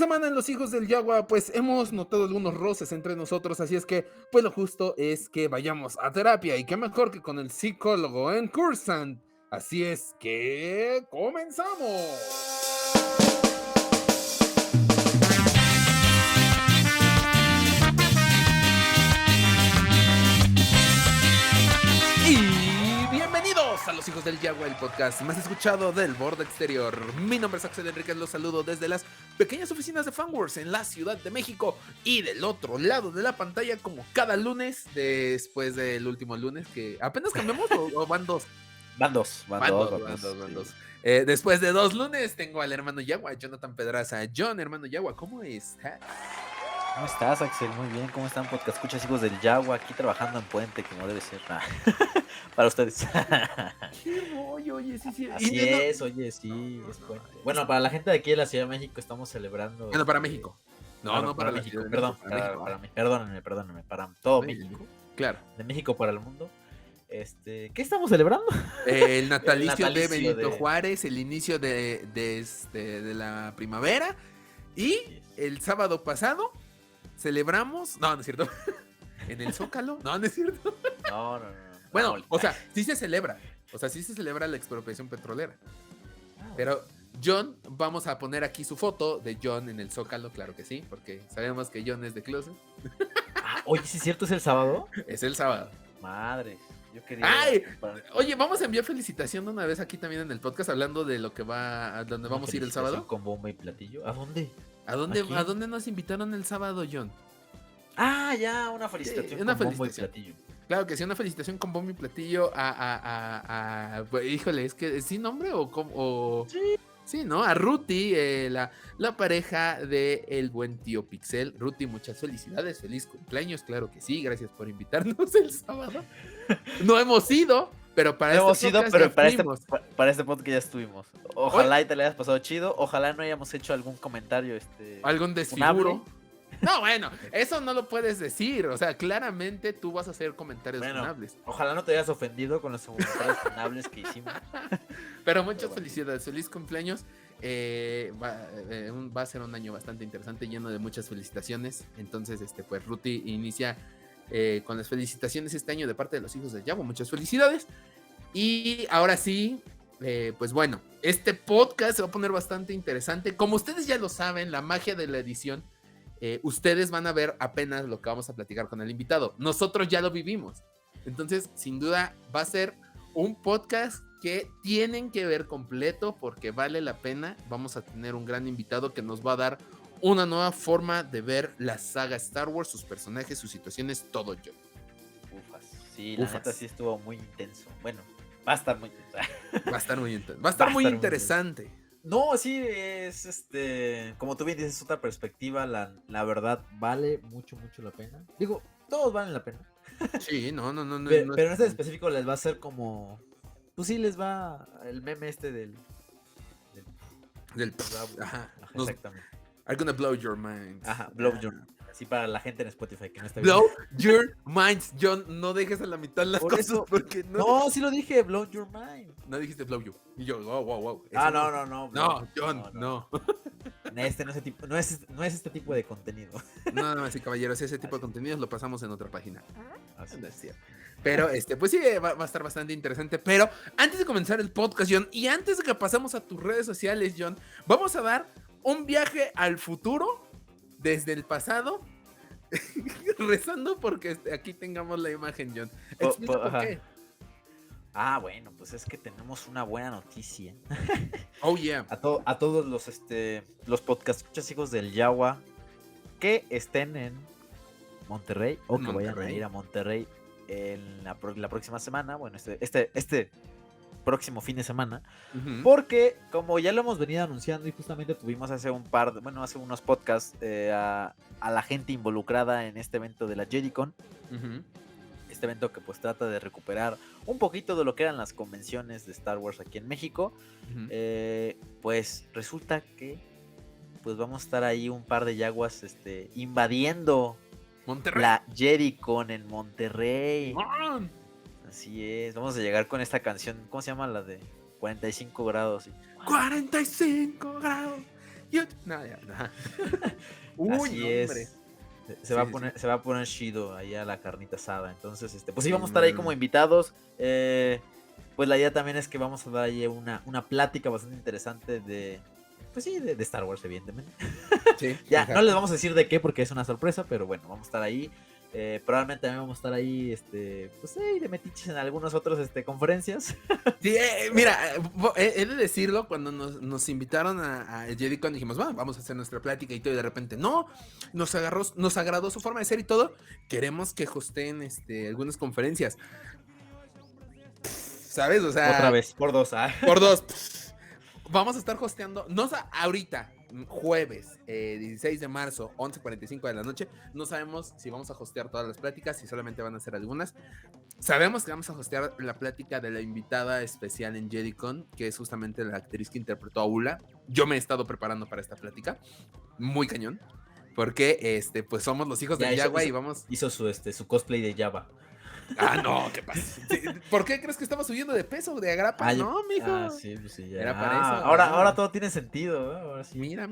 semana en Los Hijos del Yagua, pues hemos notado algunos roces entre nosotros, así es que, pues lo justo es que vayamos a terapia, y qué mejor que con el psicólogo en Cursant. Así es que, ¡comenzamos! Y bienvenidos a Los Hijos del Yagua, el podcast más escuchado del borde exterior. Mi nombre es Axel Enríquez, los saludo desde las pequeñas oficinas de Fanworks en la Ciudad de México. Y del otro lado de la pantalla, como cada lunes, después del último lunes, que apenas cambiamos o van dos. Van dos. Después de 2 lunes, tengo al hermano Yagua, Jonathan Pedraza. John, hermano Yagua, ¿cómo estás? ¿Cómo estás, Axel? Muy bien. ¿Cómo están, podcast escuchas, hijos del Yagua? Aquí trabajando en Puente, como debe ser. Para ustedes. Qué rollo, oye, sí. Así es, oye, sí, es Puente. Bueno, para la gente de aquí de la Ciudad de México estamos celebrando. Bueno, para México. No, para México. México, Perdónenme. Para todo México. Claro. De México para el mundo. ¿Qué estamos celebrando? El natalicio de Benito Juárez, el inicio de la primavera. Y el sábado pasado celebramos. No es cierto. En el Zócalo. No es cierto. No. Bueno, o sea, sí se celebra. O sea, sí se celebra la expropiación petrolera. Pero John, vamos a poner aquí su foto de John en el Zócalo, claro que sí, porque sabemos que John es de closet. Oye, ¿sí es cierto? ¿Es el sábado? Es el sábado. Madre. Yo quería. ¡Ay! Oye, vamos a enviar felicitación de una vez aquí también en el podcast, hablando de lo que va, a donde vamos a ir el sábado. Con bomba y platillo. ¿A dónde? ¿A dónde nos invitaron el sábado, John? Ah, ya, una felicitación con bombo y platillo. Claro que sí, una felicitación con bombo y platillo híjole, es que ¿sí nombre o Sí. Sí, ¿no? A Ruti, la pareja de el buen tío Pixel. Ruti, muchas felicidades, feliz cumpleaños, claro que sí, gracias por invitarnos el sábado. No hemos ido, pero para este podcast ya estuvimos. Ojalá y te le hayas pasado chido, ojalá no hayamos hecho algún comentario algún desfiguro. No, bueno, eso no lo puedes decir. O sea, claramente tú vas a hacer comentarios funables. Ojalá no te hayas ofendido con los comentarios funables que hicimos. Pero muchas felicidades, feliz cumpleaños. Va a ser un año bastante interesante, lleno de muchas felicitaciones. Entonces, pues Ruti inicia con las felicitaciones este año de parte de los hijos de Yagua. Muchas felicidades. Y ahora sí, pues bueno, este podcast se va a poner bastante interesante. Como ustedes ya lo saben, la magia de la edición. Ustedes van a ver apenas lo que vamos a platicar con el invitado. Nosotros ya lo vivimos. Entonces, sin duda, va a ser un podcast que tienen que ver completo porque vale la pena. Vamos a tener un gran invitado que nos va a dar una nueva forma de ver la saga Star Wars, sus personajes, sus situaciones, todo yo. Ufas. Sí, la neta sí estuvo muy intenso. Bueno, va a estar muy intenso. Va a estar muy interesante. No, sí, es como tú bien dices, es otra perspectiva, la verdad vale mucho la pena. Digo, todos valen la pena. Sí, no. Pero en este específico les va a ser como, pues sí, les va el meme del ajá, exactamente. I'm gonna blow your mind. Ajá, blow your mind. Así para la gente en Spotify que no está viendo. Blow your minds, John. No dejes a la mitad las cosas eso, porque no. No, sí lo dije, blow your mind. No dijiste blow you. Y yo, wow. No. No, John, no. No es este tipo de contenido. No, damas y caballeros, ese tipo de contenidos lo pasamos en otra página. Así no es cierto. Pero pues sí, va a estar bastante interesante. Pero antes de comenzar el podcast, John, y antes de que pasemos a tus redes sociales, John, vamos a dar un viaje al futuro desde el pasado. Rezando porque aquí tengamos la imagen, John. Explica por qué. Bueno, pues es que tenemos una buena noticia. Oh, yeah. A todos los podcast escuchas hijos del Yagua que estén en Monterrey o que vayan a ir a Monterrey en la próxima semana. Bueno, este próximo fin de semana. Uh-huh. Porque, como ya lo hemos venido anunciando y justamente tuvimos hace unos podcasts a la gente involucrada en este evento de la JediCon. Uh-huh. Este evento que pues trata de recuperar un poquito de lo que eran las convenciones de Star Wars aquí en México. Uh-huh. Pues resulta que pues vamos a estar ahí un par de yaguas invadiendo Monterrey. La JediCon en Monterrey. ¡Oh! Así es, vamos a llegar con esta canción, ¿cómo se llama? La de 45 grados. ¿Sí? 45 grados. No, ya, no. Así no, es. hombre. Se va a poner chido ahí a la carnita asada. Entonces, pues sí, vamos a estar ahí como invitados. Pues la idea también es que vamos a dar ahí una plática bastante interesante pues sí, de Star Wars, evidentemente. Sí, Ya, exacto. no les vamos a decir de qué porque es una sorpresa, pero bueno, vamos a estar ahí. Probablemente también vamos a estar ahí, pues de metiches en algunas otras conferencias. Sí, mira, he de decirlo, cuando nos invitaron a JediCon dijimos, bueno, vamos a hacer nuestra plática y todo, y de repente, no, nos agradó su forma de ser y todo, queremos que hosteen algunas conferencias, ¿sabes? O Otra sea, vez, por dos. por dos, vamos a estar hosteando, ahorita, jueves 16 de marzo, 11:45 de la noche, no sabemos si vamos a hostear todas las pláticas, si solamente van a ser algunas. Sabemos que vamos a hostear la plática de la invitada especial en JediCon, que es justamente la actriz que interpretó a Ula. Yo me he estado preparando para esta plática, muy cañón, porque pues somos los hijos del Yagua y vamos... Hizo su cosplay de Java. No, ¿qué pasa? ¿Por qué crees que estaba subiendo de peso, de agrapa? No, mijo. Sí, pues sí, ya. Era para eso. Ahora todo tiene sentido, ¿no? Ahora sí. Mira,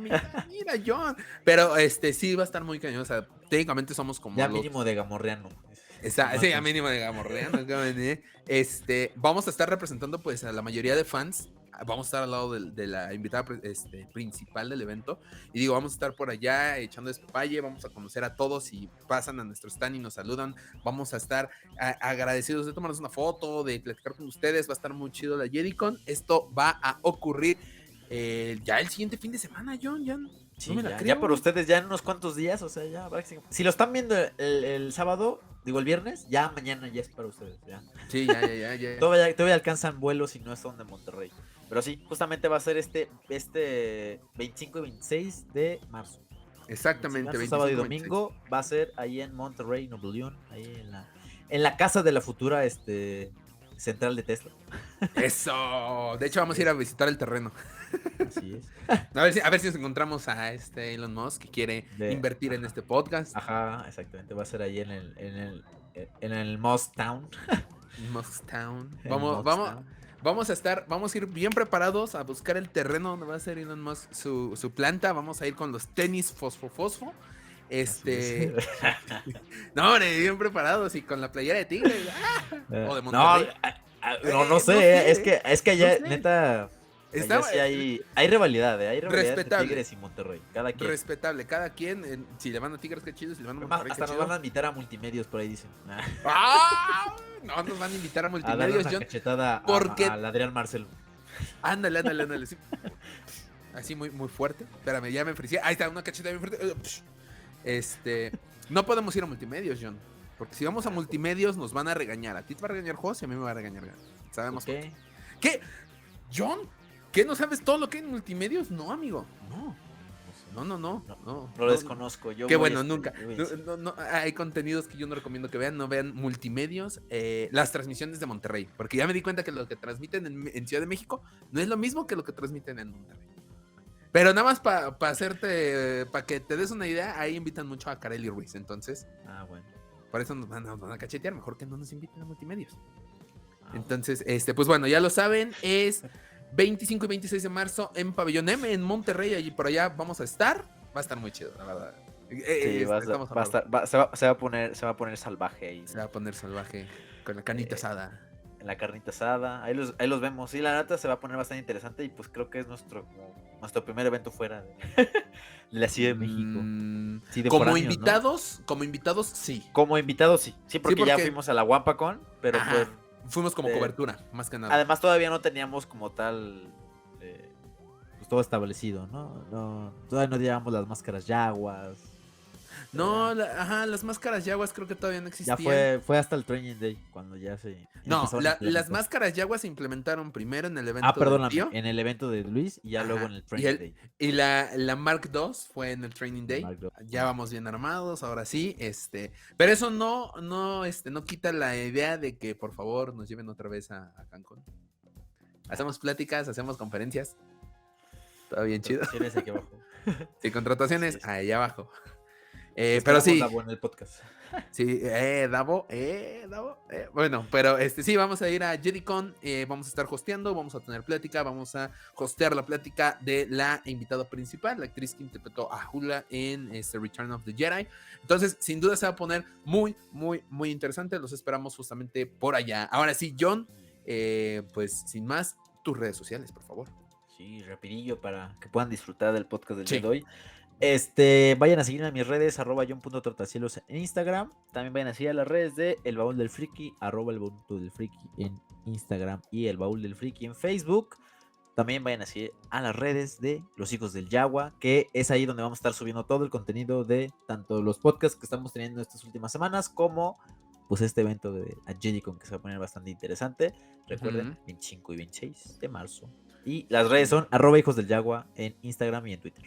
John. Pero sí va a estar muy cañón. O sea, técnicamente somos como. Ya mínimo de gamorreano. Sí, a mínimo de gamorreano. Vamos a estar representando pues a la mayoría de fans. Vamos a estar al lado de la invitada principal del evento. Y digo, vamos a estar por allá echando despapalle. Vamos a conocer a todos y pasan a nuestro stand y nos saludan. Vamos a estar agradecidos de tomarnos una foto, de platicar con ustedes. Va a estar muy chido la JediCon. Esto va a ocurrir ya el siguiente fin de semana, John. Sí, no me la ya, creo. ya por ustedes ya en unos cuantos días, o sea, ya. Si lo están viendo el sábado, digo el viernes, ya mañana ya es para ustedes, ya. Sí, ya. Todavía alcanzan vuelos y no son de Monterrey. Pero sí, justamente va a ser este 25 y 26 de marzo. Exactamente. 25, sábado y domingo 26. Va a ser ahí en Monterrey, Nuevo León, ahí en la casa de la futura central de Tesla. Eso. De hecho, vamos a ir a visitar el terreno. Así es. A ver si nos encontramos a Elon Musk que quiere invertir en este podcast. Ajá, exactamente. Va a ser ahí en el Musk Town. Musk Town. Vamos a ir bien preparados a buscar el terreno donde va a ser Elon Musk su planta. Vamos a ir con los tenis fosfo. No, hombre, bien preparados y con la playera de Tigres. O de Monterrey. No sé, es que allá, neta. Sí hay rivalidad, hay rivalidad entre Tigres y Monterrey. Cada quien. Respetable, cada quien. Si le van a Tigres, qué chido. Si le van a Monterrey, hasta nos van a invitar a multimedios, por ahí dicen. No nos van a invitar a A multimedios, darle una cachetada al Adrián Marcelo. Ándale. Sí. Así muy, muy fuerte. Espérame, ya me ofrecí. Ahí está, una cachetada bien fuerte. No podemos ir a multimedios, John. Porque si vamos a multimedios nos van a regañar. A ti te va a regañar José y a mí me va a regañar. Sabemos por qué. ¿Qué? ¿John? ¿Qué? ¿No sabes todo lo que hay en multimedios? No, amigo. No. Lo desconozco. Qué bueno, nunca. No, hay contenidos que yo no recomiendo que vean. No vean multimedios. Las transmisiones de Monterrey. Porque ya me di cuenta que lo que transmiten en Ciudad de México no es lo mismo que lo que transmiten en Monterrey. Pero nada más para que te des una idea, ahí invitan mucho a Kareli Ruiz. Entonces, bueno. Por eso nos van a cachetear. Mejor que no nos inviten a multimedios. Entonces, pues bueno, ya lo saben. Es 25 y 26 de marzo en Pabellón M, en Monterrey. Allí por allá vamos a estar. Va a estar muy chido, la verdad. Sí, se va a poner salvaje ahí. Se va a poner salvaje con la carnita asada. En la carnita asada, ahí los vemos. Sí, la neta se va a poner bastante interesante y pues creo que es nuestro primer evento fuera de la Ciudad de México. Sí, como invitados, ¿no? Como invitados, sí. Como invitados, sí. Sí, porque ya fuimos a la WampaCon, pero pues fuimos como cobertura, más que nada. Además todavía no teníamos como tal pues todo establecido, ¿no? Todavía no llevamos las máscaras yaguas. No, las máscaras yaguas creo que todavía no existían. Ya fue hasta el Training Day cuando ya se... No, las máscaras yaguas se implementaron primero en el evento perdóname, en el evento de Luis y ya luego en el Training Day. Y la Mark II fue en el Training Day. Ya vamos bien armados, ahora sí. Pero eso no quita la idea de que por favor nos lleven otra vez a Cancún. Hacemos pláticas, hacemos conferencias. Todo bien chido. Aquí abajo. Sí, contrataciones allá abajo. Pero sí. Davo en el podcast. Sí, Davo. Bueno, pero sí, vamos a ir a JediCon, vamos a estar hosteando, vamos a tener plática, vamos a hostear la plática de la invitada principal, la actriz que interpretó a Hula en Return of the Jedi. Entonces, sin duda se va a poner muy, muy, muy interesante. Los esperamos justamente por allá. Ahora sí, John, pues sin más, tus redes sociales, por favor. Sí, rapidillo para que puedan disfrutar del podcast del Sí. día de hoy. Vayan a seguirme a mis redes, @john.trotacielos en Instagram. También vayan a seguir a las redes de El Baúl del Friki, @elbaúl.del-friki en Instagram y El Baúl del Friki en Facebook. También vayan a seguir a las redes de Los Hijos del Yagua, que es ahí donde vamos a estar subiendo todo el contenido de tanto los podcasts que estamos teniendo estas últimas semanas, como pues este evento de JediCon, que se va a poner bastante interesante. Recuerden, 25 y 26 de marzo. Y las redes son @hijos del Yagua en Instagram y en Twitter.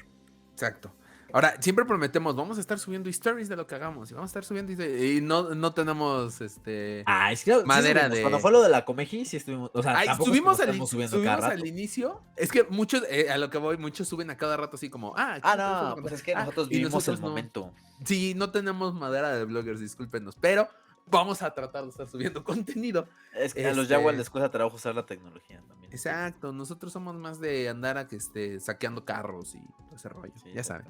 Exacto. Ahora, siempre prometemos, vamos a estar subiendo stories de lo que hagamos. Y vamos a estar subiendo y no tenemos es que madera sí de. Cuando fue lo de la Comeji, sí estuvimos. O sea, subimos cada al inicio. Es que muchos, a lo que voy, muchos suben a cada rato así como, no, pues es que nosotros vivimos el momento. Sí, no tenemos madera de bloggers, discúlpenos, pero vamos a tratar de estar subiendo contenido. Es que a los Jaguars les cuesta trabajo usar la tecnología también. Exacto, nosotros somos más de andar a saqueando carros y todo ese rollo, sí, ya saben.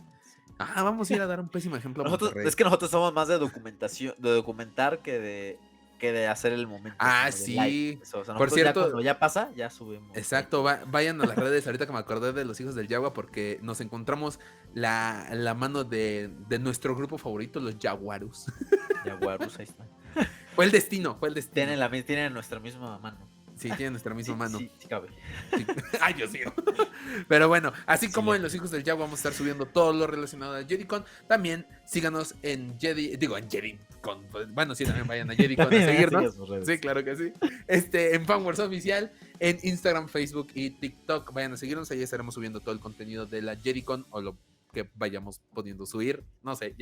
Vamos a ir a dar un pésimo ejemplo. Es que nosotros somos más de documentación, de documentar que de hacer el momento. Sí. O sea, por cierto, cuando ya pasa, ya subimos. Exacto, vayan a las redes ahorita que me acordé de Los Hijos del Yagua, porque nos encontramos la mano de nuestro grupo favorito, los Jaguarus. Jaguarus, ahí está. Fue el destino. Tienen nuestra misma mano. Sí, tienen nuestra misma mano. Sí, cabe. Sí. Ay, Dios mío. Pero bueno, así como en Los Hijos del Yagua vamos a estar subiendo todo lo relacionado a JediCon, también síganos en JediCon. Bueno, sí, también vayan a JediCon a seguirnos. Sí, claro que sí. En Fanworks Oficial, en Instagram, Facebook y TikTok. Vayan a seguirnos, ahí estaremos subiendo todo el contenido de la JediCon o lo que vayamos pudiendo subir, no sé,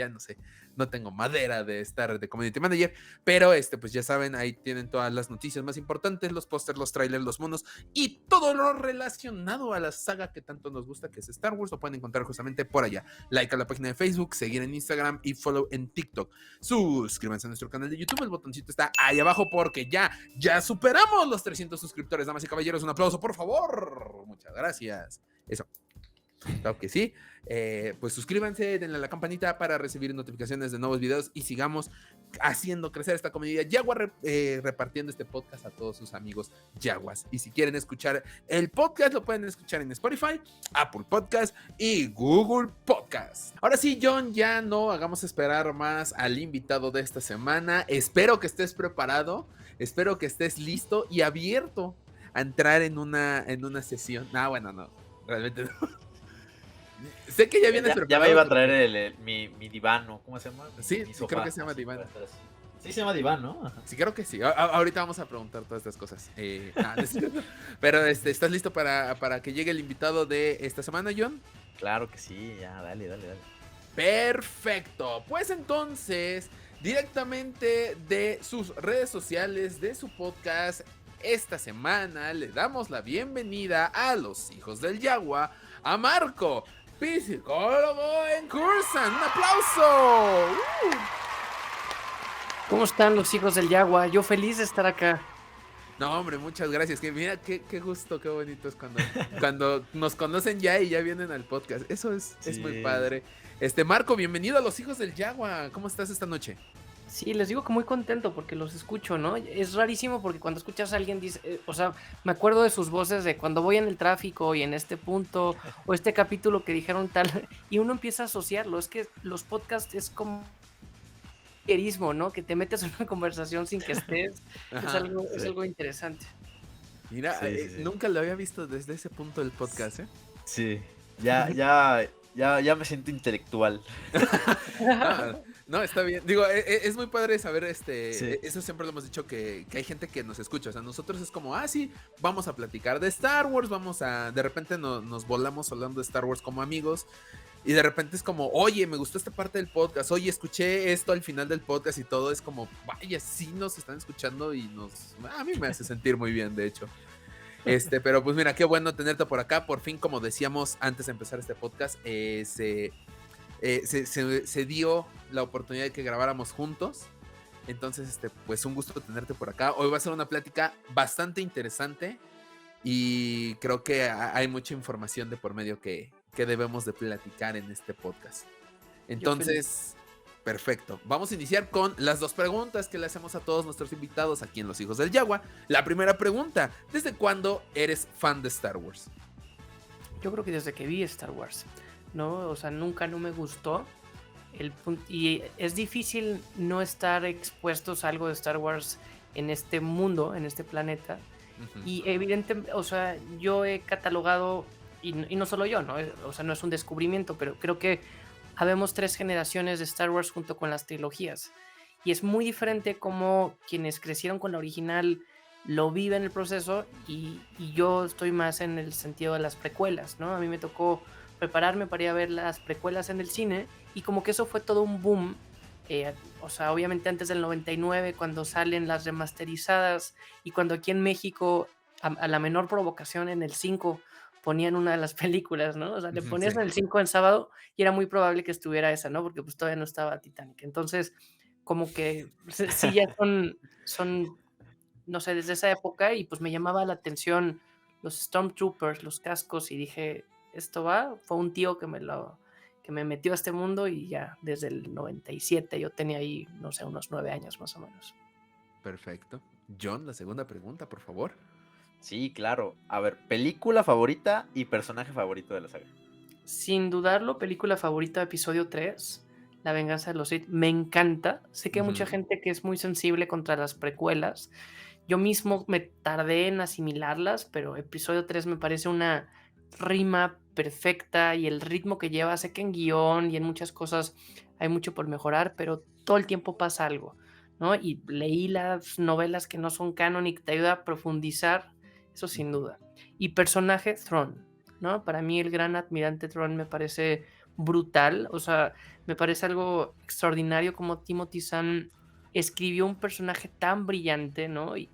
no tengo madera de estar de community manager, pero pues ya saben, ahí tienen todas las noticias más importantes, los pósters, los trailers, los monos y todo lo relacionado a la saga que tanto nos gusta, que es Star Wars. Lo pueden encontrar justamente por allá. Like a la página de Facebook, seguir en Instagram y follow en TikTok. Suscríbanse a nuestro canal de YouTube, el botoncito está ahí abajo porque ya superamos los 300 suscriptores, damas y caballeros. Un aplauso, por favor. Muchas gracias. Eso. Claro que sí. Pues suscríbanse, denle a la campanita para recibir notificaciones de nuevos videos y sigamos haciendo crecer esta comunidad Jaguar, repartiendo este podcast a todos sus amigos Jaguars. Y si quieren escuchar el podcast, lo pueden escuchar en Spotify, Apple Podcast y Google Podcast. Ahora sí, John, ya no hagamos esperar más al invitado de esta semana. Espero que estés preparado, espero que estés listo y abierto a entrar en una sesión. Bueno, no, realmente no. Sé que ya vienes preparado. Ya me iba a traer mi diván, ¿no? ¿Cómo se llama? Sí, creo que se llama diván. Sí, se llama diván, ¿no? Ajá. Sí, creo que sí. Ahorita vamos a preguntar todas estas cosas. Pero ¿estás listo para que llegue el invitado de esta semana, John? Claro que sí, ya, dale. Perfecto. Pues entonces, directamente de sus redes sociales, de su podcast, esta semana le damos la bienvenida a Los Hijos del Yagua, a Marco, psicólogo en Cursan. ¡Un aplauso! ¿Cómo están los hijos del Yagua? Yo feliz de estar acá. No, hombre, muchas gracias. Mira, qué gusto, qué bonito es cuando nos conocen ya y ya vienen al podcast. Eso es muy padre. Marco, bienvenido a Los Hijos del Yagua. ¿Cómo estás esta noche? Sí, les digo que muy contento porque los escucho, ¿no? Es rarísimo porque cuando escuchas a alguien dice, me acuerdo de sus voces de cuando voy en el tráfico y en este punto o este capítulo que dijeron tal, y uno empieza a asociarlo. Es que los podcasts es como ¿no? Que te metes en una conversación sin que estés. Ajá, es algo interesante. Mira, nunca lo había visto desde ese punto del podcast, ¿eh? Sí, ya me siento intelectual. No, está bien. Digo, es muy padre saber, eso siempre lo hemos dicho, que hay gente que nos escucha. O sea, nosotros es como, sí, vamos a platicar de Star Wars, de repente nos volamos hablando de Star Wars como amigos. Y de repente es como, oye, me gustó esta parte del podcast, oye, escuché esto al final del podcast y todo. Es como, vaya, sí nos están escuchando y a mí me hace sentir muy bien, de hecho. Pero pues mira, qué bueno tenerte por acá. Por fin, como decíamos antes de empezar este podcast, se dio la oportunidad de que grabáramos juntos. Entonces, pues un gusto tenerte por acá. Hoy va a ser una plática bastante interesante y creo que hay mucha información de por medio que debemos de platicar en este podcast. Entonces, perfecto. Vamos a iniciar con las 2 preguntas que le hacemos a todos nuestros invitados aquí en Los Hijos del Yagua. La primera pregunta, ¿desde cuándo eres fan de Star Wars? Yo creo que desde que vi Star Wars, ¿no? O sea, nunca no me gustó. Y es difícil no estar expuestos a algo de Star Wars en este mundo, en este planeta. Uh-huh. Y evidentemente, o sea, yo he catalogado, y no solo yo, ¿no? O sea, no es un descubrimiento, pero creo que habemos 3 generaciones de Star Wars junto con las trilogías. Y es muy diferente como quienes crecieron con la original lo viven el proceso y yo estoy más en el sentido de las precuelas, ¿no? A mí me tocó prepararme para ir a ver las precuelas en el cine y como que eso fue todo un boom. O sea, obviamente antes del 99, cuando salen las remasterizadas y cuando aquí en México, a la menor provocación en el 5, ponían una de las películas, ¿no? O sea, le ponías en el 5 en sábado y era muy probable que estuviera esa, ¿no? Porque pues todavía no estaba Titanic. Entonces, como que sí ya son, no sé, desde esa época y pues me llamaba la atención los Stormtroopers, los cascos y dije, esto va, fue un tío que me metió a este mundo y ya desde el 97 yo tenía ahí, no sé, unos 9 años más o menos. Perfecto. John, la segunda pregunta, por favor. Sí, claro. A ver, película favorita y personaje favorito de la saga. Sin dudarlo, película favorita, episodio 3, La venganza de los Sith. Me encanta. Sé que hay mucha gente que es muy sensible contra las precuelas. Yo mismo me tardé en asimilarlas, pero episodio 3 me parece una rima perfecta y el ritmo que lleva, sé que en guión y en muchas cosas hay mucho por mejorar, pero todo el tiempo pasa algo, ¿no? Y leí las novelas que no son canon y que te ayuda a profundizar, eso sin duda. Y personaje, Thrawn, ¿no? Para mí el gran admirante Thrawn me parece brutal, o sea, me parece algo extraordinario como Timothy Zahn escribió un personaje tan brillante, ¿no? Y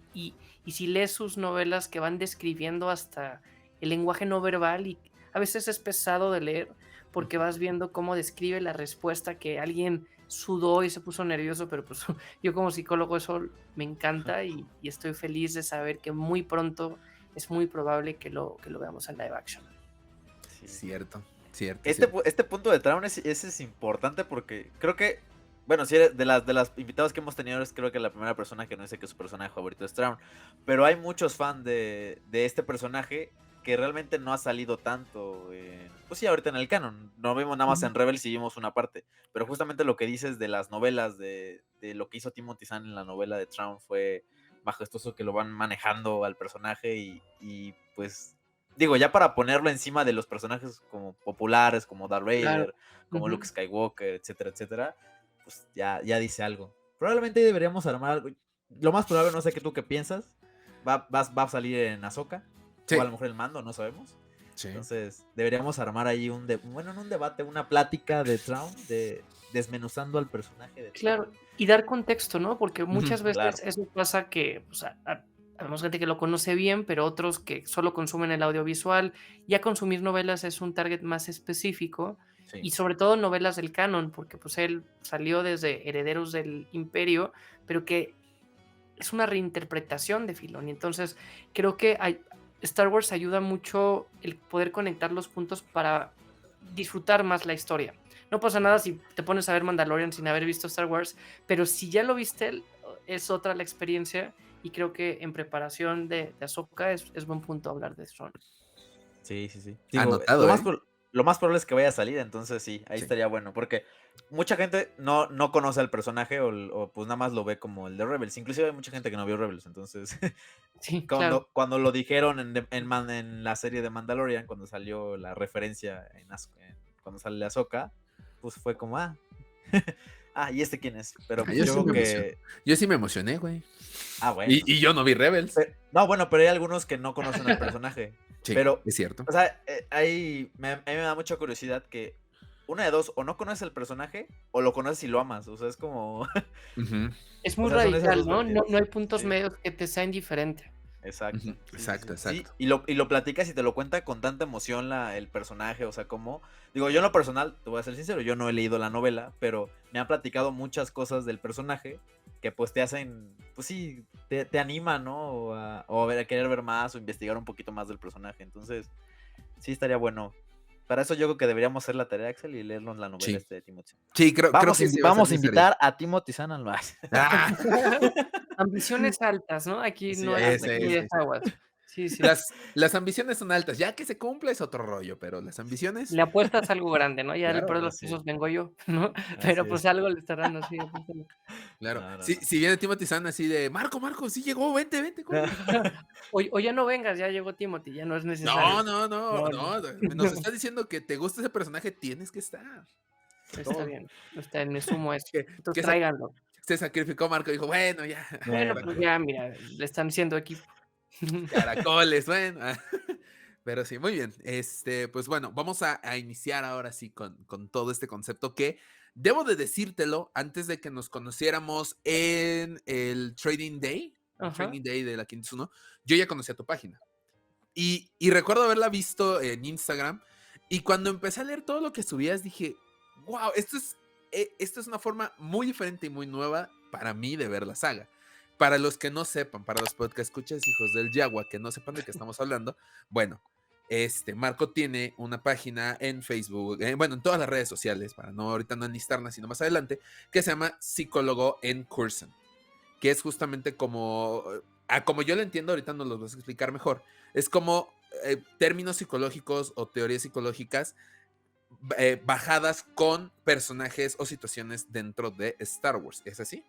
si lees sus novelas que van describiendo hasta el lenguaje no verbal y a veces es pesado de leer porque vas viendo cómo describe la respuesta que alguien sudó y se puso nervioso, pero pues yo como psicólogo eso me encanta y estoy feliz de saber que muy pronto es muy probable que lo veamos en live action. Sí. Cierto. Este punto de Thrawn es importante porque creo que, bueno, si eres de las invitados que hemos tenido, creo que la primera persona que no dice que su personaje favorito es Thrawn, pero hay muchos fans de este personaje que realmente no ha salido tanto, pues sí, ahorita en el canon, no vimos nada más en Rebels y vimos una parte, pero justamente lo que dices de las novelas, de lo que hizo Timothy Zahn en la novela de Thrawn fue majestuoso que lo van manejando al personaje y pues, digo, ya para ponerlo encima de los personajes como populares, como Darth Vader, claro, como Luke Skywalker, etcétera, etcétera, pues ya dice algo. Probablemente deberíamos armar algo, lo más probable, no sé qué tú qué piensas, va a salir en Ahsoka. Sí. O a lo mejor el Mando, no sabemos. Sí. Entonces, deberíamos armar ahí no un debate, una plática de Thrawn, desmenuzando al personaje de Thrawn. Claro, y dar contexto, ¿no? Porque muchas veces claro, eso pasa que, o sea, hay gente que lo conoce bien, pero otros que solo consumen el audiovisual. Ya consumir novelas es un target más específico. Sí. Y sobre todo novelas del canon, porque pues él salió desde Herederos del Imperio, pero que es una reinterpretación de Filoni. Entonces, creo que Star Wars ayuda mucho el poder conectar los puntos para disfrutar más la historia. No pasa nada si te pones a ver Mandalorian sin haber visto Star Wars, pero si ya lo viste, es otra la experiencia y creo que en preparación de Ahsoka es buen punto hablar de Thrawn. Sí. Digo, anotado, lo más probable es que vaya a salir, entonces sí, ahí estaría bueno, porque mucha gente no conoce al personaje o pues nada más lo ve como el de Rebels, inclusive hay mucha gente que no vio Rebels, entonces sí, cuando lo dijeron en la serie de Mandalorian, cuando salió la referencia cuando sale Ahsoka, pues fue como, ¿y este quién es? Pero pues yo sí me emocioné, güey. Bueno. Y yo no vi Rebels. Pero hay algunos que no conocen al personaje. Sí, pero, es cierto. O sea, a mí me da mucha curiosidad que una de dos, o no conoces el personaje, o lo conoces y lo amas. O sea, es como... Es muy radical, ¿no? No hay puntos medios que te sean diferentes. Exacto. Ujú, Sí, sí, exacto, sí. Sí, exacto. y lo platicas y te lo cuenta con tanta emoción el personaje, o sea, como... Digo, yo en lo personal, te voy a ser sincero, yo no he leído la novela, pero me han platicado muchas cosas del personaje que pues te hacen, pues sí, te animan, ¿no? A querer ver más o investigar un poquito más del personaje. Entonces, sí estaría bueno. Para eso yo creo que deberíamos hacer la tarea, Axel, y leernos la novela Sí. de Timothy. Sí, creo que sí va a ser Vamos a necesario. invitar a Timothy Zahn al más. Ah, Ambiciones altas, ¿no? Aquí Sí, no hay ándale. medias aguas. Sí, sí. las ambiciones son altas. Ya que se cumpla es otro rollo, pero las ambiciones, Le apuestas algo grande, ¿no? Ya el claro, peor de los Así es. casos vengo yo, ¿no? Pero Así pues es. algo le estarán así apuntando. claro. No, no, no. Si viene Timothy Zahn así de, Marco, sí llegó, vente, corre. O ya no vengas, ya llegó Timothy, ya no es No, necesario. no, No, no. nos está diciendo que te gusta ese personaje, tienes que estar. Está Todo. bien, me sumo a eso. Que, Entonces que tráiganlo. se sacrificó Marco, dijo, bueno, ya, Bueno, Bueno, pues ya, mira, le están siendo equipo. caracoles, bueno. Pero sí, muy bien. Pues bueno, vamos a iniciar ahora sí con todo este concepto que debo de decírtelo antes de que nos conociéramos en el Ajá. Trading Day de la 501. Yo ya conocía tu página. Y recuerdo haberla visto en Instagram. Y cuando empecé a leer todo lo que subías, dije, wow, esto es una forma muy diferente y muy nueva para mí de ver la saga. Para los que no sepan, para los podcast escuchas, hijos del Yagua, que no sepan de qué estamos hablando, bueno, Marco tiene una página en Facebook, bueno, en todas las redes sociales, para no ahorita no enlistarlas, sino más adelante, que se llama Psicólogo en Cursen, que es justamente como yo lo entiendo, ahorita nos lo vas a explicar mejor, es como términos psicológicos o teorías psicológicas bajadas con personajes o situaciones dentro de Star Wars. ¿Es así?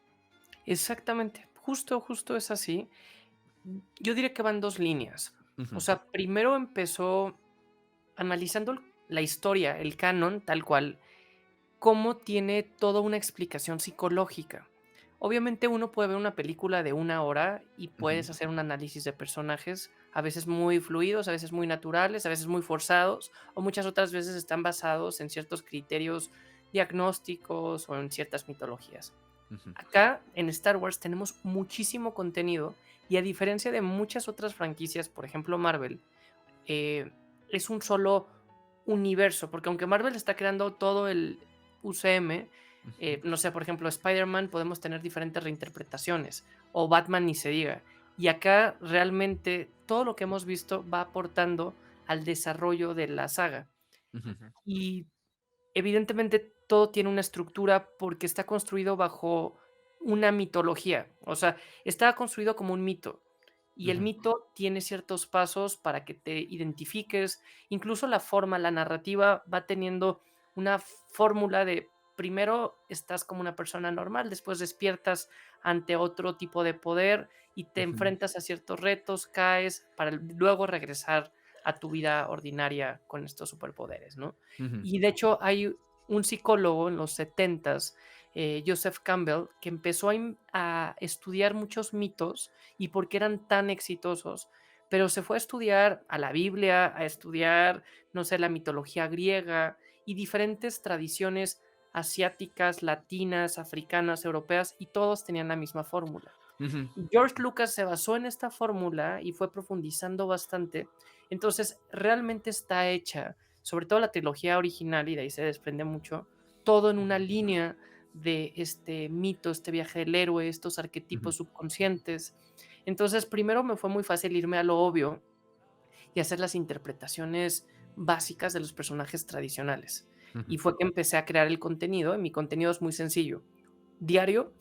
Exactamente, justo es así. Yo diría que van dos líneas. O Ujú, sea, primero empezó analizando la historia, el canon, tal cual, cómo tiene toda una explicación psicológica. Obviamente uno puede ver una película de 1 hora y ujú, puedes hacer un análisis de personajes, a veces muy fluidos, a veces muy naturales, a veces muy forzados, o muchas otras veces están basados en ciertos criterios diagnósticos o en ciertas mitologías. ujú, Acá en Star Wars tenemos muchísimo contenido y a diferencia de muchas otras franquicias, por ejemplo Marvel, eh, es un solo universo, porque aunque Marvel está creando todo el UCM, ujú, no sé, por ejemplo, Spider-Man podemos tener diferentes reinterpretaciones, o Batman ni se diga. Y acá realmente todo lo que hemos visto va aportando al desarrollo de la saga. ujú, ujú, Y evidentemente todo tiene una estructura porque está construido bajo una mitología, o sea, está construido como un mito. Y el ujú, mito tiene ciertos pasos para que te identifiques, incluso la forma, la narrativa va teniendo una fórmula de primero estás como una persona normal, después despiertas ante otro tipo de poder y te ujú, enfrentas a ciertos retos, caes para luego regresar a tu vida ordinaria con estos superpoderes, ¿no? ujú, Y de hecho hay un psicólogo en los 70s, Joseph Campbell, que empezó a estudiar muchos mitos y por qué eran tan exitosos, pero se fue a estudiar a la Biblia, a estudiar, no sé, la mitología griega y diferentes tradiciones asiáticas, latinas, africanas, europeas, y todos tenían la misma fórmula. ujú, Y George Lucas se basó en esta fórmula y fue profundizando bastante. Entonces, realmente está hecha, sobre todo la trilogía original, y de ahí se desprende mucho, todo en una línea de este mito, este viaje del héroe, estos ujú, arquetipos subconscientes. Entonces, primero me fue muy fácil irme a lo obvio y hacer las interpretaciones básicas de los personajes tradicionales. ujú, Y fue que empecé a crear el contenido, y mi contenido es muy sencillo. Diario,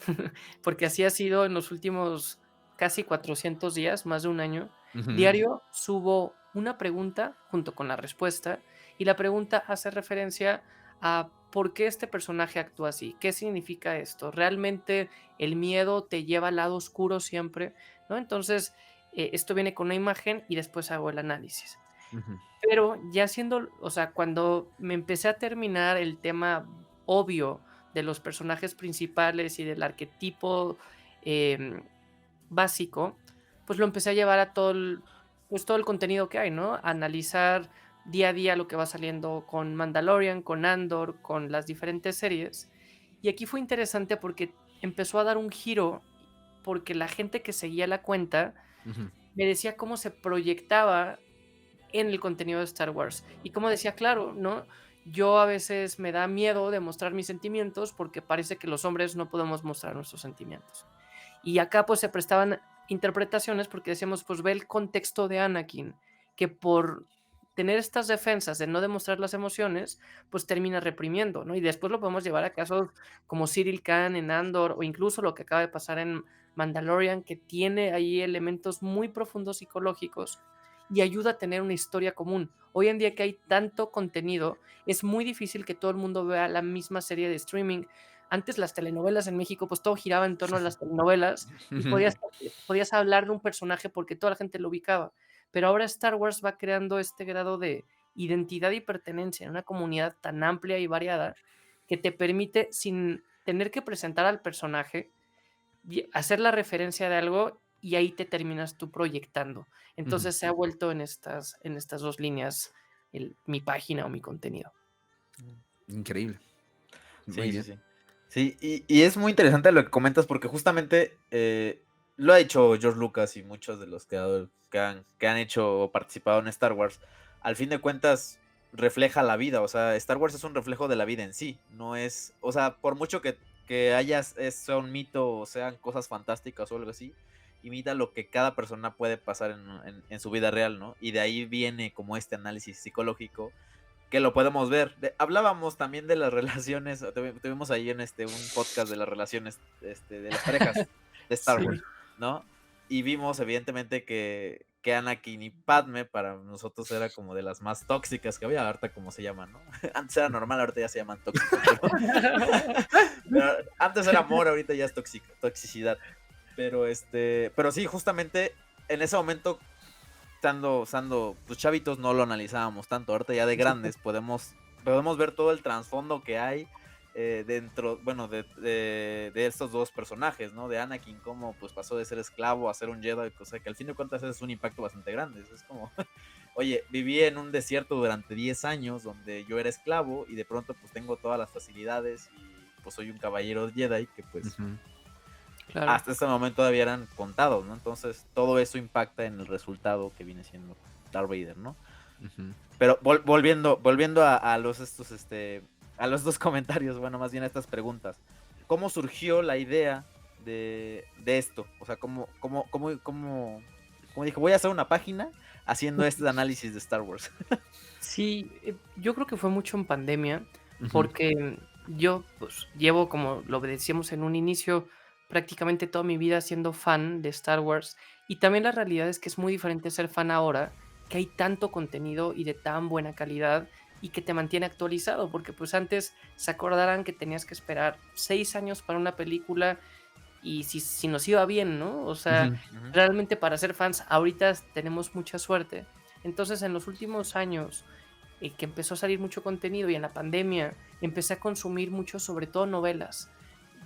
porque así ha sido en los últimos casi 400 días, más de un año. ujú, Diario subo una pregunta junto con la respuesta, y la pregunta hace referencia a por qué este personaje actúa así, qué significa esto, realmente el miedo te lleva al lado oscuro siempre, ¿no? Entonces, esto viene con una imagen y después hago el análisis. ujú, Pero ya siendo, o sea, cuando me empecé a terminar el tema obvio de los personajes principales y del arquetipo em, básico, pues lo empecé a llevar a pues todo el contenido que hay, ¿no? A analizar día a día lo que va saliendo con Mandalorian, con Andor, con las diferentes series. Y aquí fue interesante porque empezó a dar un giro, porque la gente que seguía la cuenta ujú, me decía cómo se proyectaba en el contenido de Star Wars. Y como decía, claro, ¿no? Yo a veces me da miedo de mostrar mis sentimientos porque parece que los hombres no podemos mostrar nuestros sentimientos. Y acá pues se prestaban interpretaciones porque decíamos, pues ve el contexto de Anakin, que por tener estas defensas de no demostrar las emociones, pues termina reprimiendo, ¿no? Y después lo podemos llevar a casos como Cyril Khan en Andor o incluso lo que acaba de pasar en Mandalorian, que tiene ahí elementos muy profundos psicológicos y ayuda a tener una historia común. Hoy en día que hay tanto contenido, es muy difícil que todo el mundo vea la misma serie de streaming. Antes las telenovelas en México, pues todo giraba en torno a las telenovelas y podías hablar de un personaje porque toda la gente lo ubicaba. Pero ahora Star Wars va creando este grado de identidad y pertenencia en una comunidad tan amplia y variada que te permite, sin tener que presentar al personaje, hacer la referencia de algo y ahí te terminas tú proyectando. Entonces se ha vuelto en estas dos líneas mi página o mi contenido. Increíble. Muy Sí, bien. sí, sí. Sí, y es muy interesante lo que comentas porque justamente lo ha hecho George Lucas y muchos de los creadores que han hecho o participado en Star Wars. Al fin de cuentas, refleja la vida. O sea, Star Wars es un reflejo de la vida en sí. No es, o sea, por mucho que sea un mito o sean cosas fantásticas o algo así, imita lo que cada persona puede pasar en su vida real, ¿no? Y de ahí viene como este análisis psicológico que lo podemos ver. Hablábamos también de las relaciones, tuvimos ahí en un podcast de las relaciones de las parejas de Star Sí. Wars, ¿no? Y vimos evidentemente que Anakin y Padme para nosotros era como de las más tóxicas que había, ahorita como se llaman, ¿no? Antes era normal, ahorita ya se llaman tóxicos, pero antes era amor, ahorita ya es toxicidad. Pero sí, justamente en ese momento estando pues chavitos no lo analizábamos tanto. Ahorita ya de grandes podemos ver todo el trasfondo que hay dentro, bueno, de estos dos personajes, ¿no? De Anakin, cómo pues pasó de ser esclavo a ser un Jedi, o sea que al fin de cuentas es un impacto bastante grande. Es como, oye, viví en un desierto durante 10 años donde yo era esclavo y de pronto pues tengo todas las facilidades y pues soy un caballero Jedi que pues Claro. hasta ese momento todavía eran contados, ¿no? Entonces todo eso impacta en el resultado que viene siendo Darth Vader, ¿no? Pero volviendo a los a los dos comentarios, bueno, más bien a estas preguntas. ¿Cómo surgió la idea de esto? O sea, ¿cómo dije, voy a hacer una página haciendo este análisis de Star Wars? Sí, yo creo que fue mucho en pandemia, porque yo pues llevo, como lo decíamos en un inicio, prácticamente toda mi vida siendo fan de Star Wars, y también la realidad es que es muy diferente ser fan ahora, que hay tanto contenido y de tan buena calidad y que te mantiene actualizado, porque pues antes se acordarán que tenías que esperar 6 años para una película y si nos iba bien, ¿no? O sea, realmente para ser fans ahorita tenemos mucha suerte. Entonces en los últimos años que empezó a salir mucho contenido y en la pandemia empecé a consumir mucho, sobre todo novelas.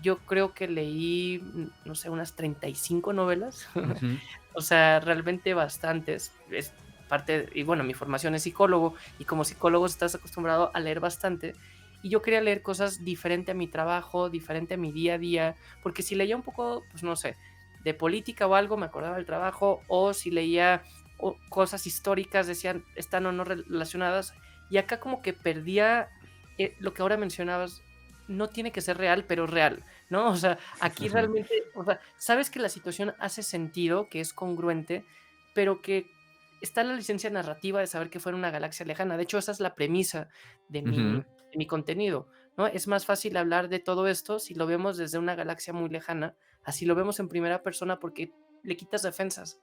Yo creo que leí, no sé, unas 35 novelas. O sea, realmente bastantes. Es parte, y bueno, mi formación es psicólogo y como psicólogo estás acostumbrado a leer bastante. Y yo quería leer cosas diferente a mi trabajo, diferente a mi día a día, porque si leía un poco, pues no sé, de política o algo, me acordaba del trabajo, o si leía cosas históricas, decían, están o no relacionadas, y acá como que perdía lo que ahora mencionabas, no tiene que ser real, pero real, ¿no? O sea, aquí realmente, o sea, sabes que la situación hace sentido, que es congruente, pero que está la licencia narrativa de saber que fuera una galaxia lejana. De hecho, esa es la premisa de mi contenido, ¿no? Es más fácil hablar de todo esto si lo vemos desde una galaxia muy lejana, así lo vemos en primera persona porque le quitas defensas,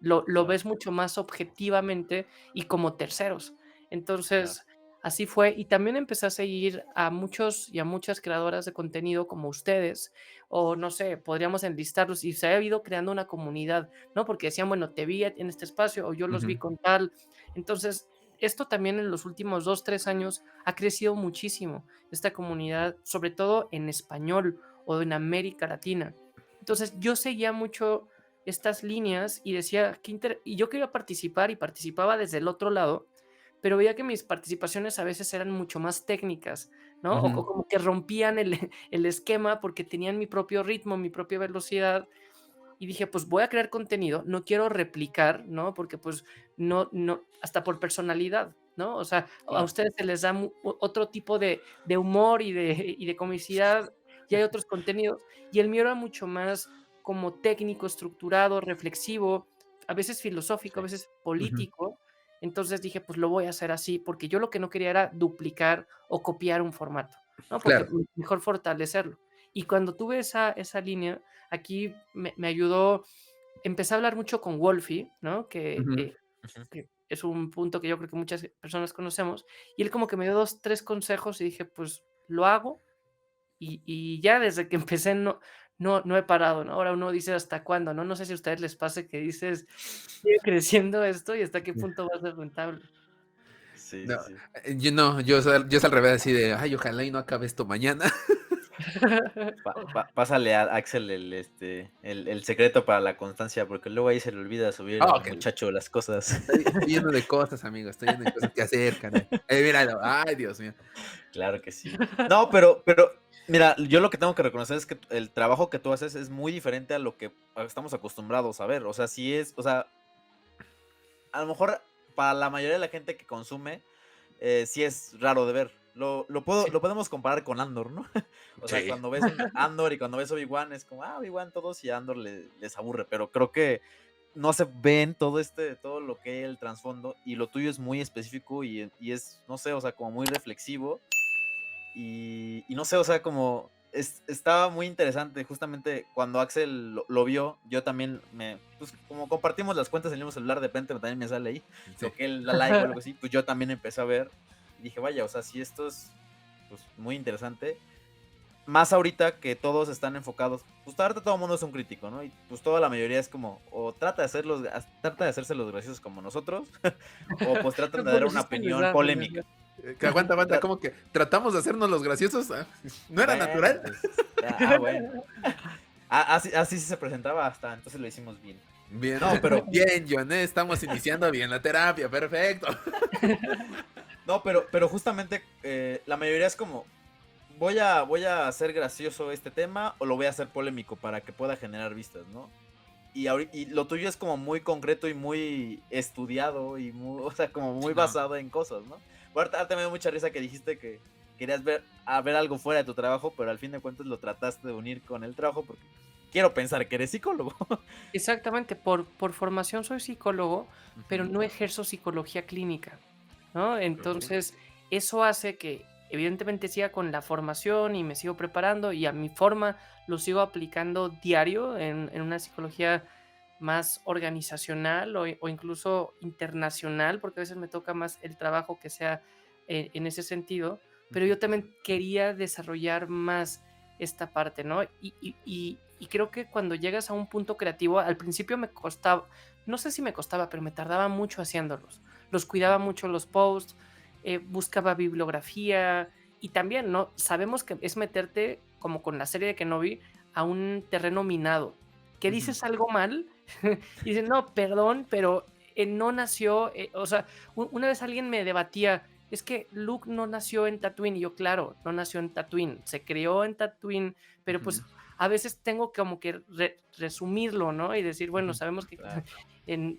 lo ves mucho más objetivamente y como terceros. Entonces, así fue. Y también empecé a seguir a muchos y a muchas creadoras de contenido como ustedes, o no sé, podríamos enlistarlos y se ha ido creando una comunidad, ¿no? Porque decían, bueno, te vi en este espacio o yo los vi con tal. Entonces, esto también en los últimos 2, 3 años ha crecido muchísimo, esta comunidad, sobre todo en español o en América Latina. Entonces, yo seguía mucho estas líneas y decía, y yo quería participar y participaba desde el otro lado, pero veía que mis participaciones a veces eran mucho más técnicas, ¿no? O como que rompían el esquema porque tenían mi propio ritmo, mi propia velocidad, y dije, pues voy a crear contenido, no quiero replicar, ¿no? Porque pues no, hasta por personalidad, ¿no? O sea, a Claro. ustedes se les da otro tipo de humor y de comicidad, y hay otros contenidos, y el mío era mucho más como técnico, estructurado, reflexivo, a veces filosófico, a Sí. veces Ujú. político. Entonces dije, pues lo voy a hacer así, porque yo lo que no quería era duplicar o copiar un formato, ¿no? Porque Claro. mejor fortalecerlo. Y cuando tuve esa línea, aquí me ayudó, empecé a hablar mucho con Wolfie, ¿no? Ujú. Ujú. Que es un punto que yo creo que muchas personas conocemos, y él como que me dio 2, 3 consejos y dije, pues lo hago, y ya desde que empecé no he parado, ¿no? Ahora uno dice hasta cuándo, ¿no? No sé si a ustedes les pase que dices, sigue creciendo esto y hasta qué punto va a ser rentable. Sí, No, sí, sí. yo no, yo es al revés, así de, ay, ojalá y no acabe esto mañana. Pásale a Axel el secreto para la constancia, porque luego ahí se le olvida subir Oh, al que muchacho las cosas. estoy lleno de cosas, amigo, estoy lleno de cosas que hacer, carnal. Míralo, ay, Dios mío. Claro que sí. No, pero mira, yo lo que tengo que reconocer es que el trabajo que tú haces es muy diferente a lo que estamos acostumbrados a ver. O sea, sí es, o sea, a lo mejor para la mayoría de la gente que consume, sí es raro de ver. Sí, Lo podemos comparar con Andor, ¿no? O sea, sí. cuando ves un Andor y cuando ves Obi-Wan es como, Obi-Wan todos y a Andor les aburre, pero creo que no se ven todo lo que es el trasfondo y lo tuyo es muy específico y es, no sé, o sea, como muy reflexivo y no sé, o sea, como estaba muy interesante. Justamente cuando Axel lo vio, yo también pues como compartimos las cuentas en el mismo celular, de repente también me sale ahí Sí. lo que él da like o algo así, pues yo también empecé a ver y dije, vaya, o sea, si esto es pues muy interesante. Más ahorita que todos están enfocados, pues ahorita todo el mundo es un crítico, ¿no? Y pues toda la mayoría es como, o trata de hacerse los graciosos como nosotros, o pues tratan de dar Bueno, sí una se les opinión da, se les polémica. da. Que aguanta, como que tratamos de hacernos los graciosos. ¿No era Bueno, natural? pues, bueno. Así sí se presentaba hasta, entonces lo hicimos bien. Bien, No, pero, bien, John, estamos iniciando bien la terapia, perfecto. no, pero justamente la mayoría es como, voy a hacer gracioso este tema o lo voy a hacer polémico para que pueda generar vistas, ¿no? Y lo tuyo es como muy concreto y muy estudiado y muy, o sea, como Sí, muy no. basado en cosas, ¿no? Ahorita me dio mucha risa que dijiste que querías ver algo fuera de tu trabajo, pero al fin de cuentas lo trataste de unir con el trabajo porque quiero pensar que eres psicólogo. Exactamente, por formación soy psicólogo, pero Ujú. no ejerzo psicología clínica, ¿no? Ok. Entonces, eso hace que evidentemente siga con la formación y me sigo preparando y a mi forma lo sigo aplicando diario en una psicología más organizacional o incluso internacional, porque a veces me toca más el trabajo que sea en ese sentido, pero Ujú. yo también quería desarrollar más esta parte, ¿no? Y creo que cuando llegas a un punto creativo, al principio me costaba, no sé si me costaba, pero me tardaba mucho haciéndolos. Los cuidaba mucho los posts, buscaba bibliografía y también, ¿no? Sabemos que es meterte, como con la serie de Kenobi, a un terreno minado. Que Ujú. dices algo mal y dices, no, perdón, pero no nació, o sea, una vez alguien me debatía, es que Luke no nació en Tatooine, y yo, claro, no nació en Tatooine, se crió en Tatooine, pero Ujú. pues a veces tengo como que resumirlo, ¿no? Y decir, bueno, Ujú. sabemos que Claro. en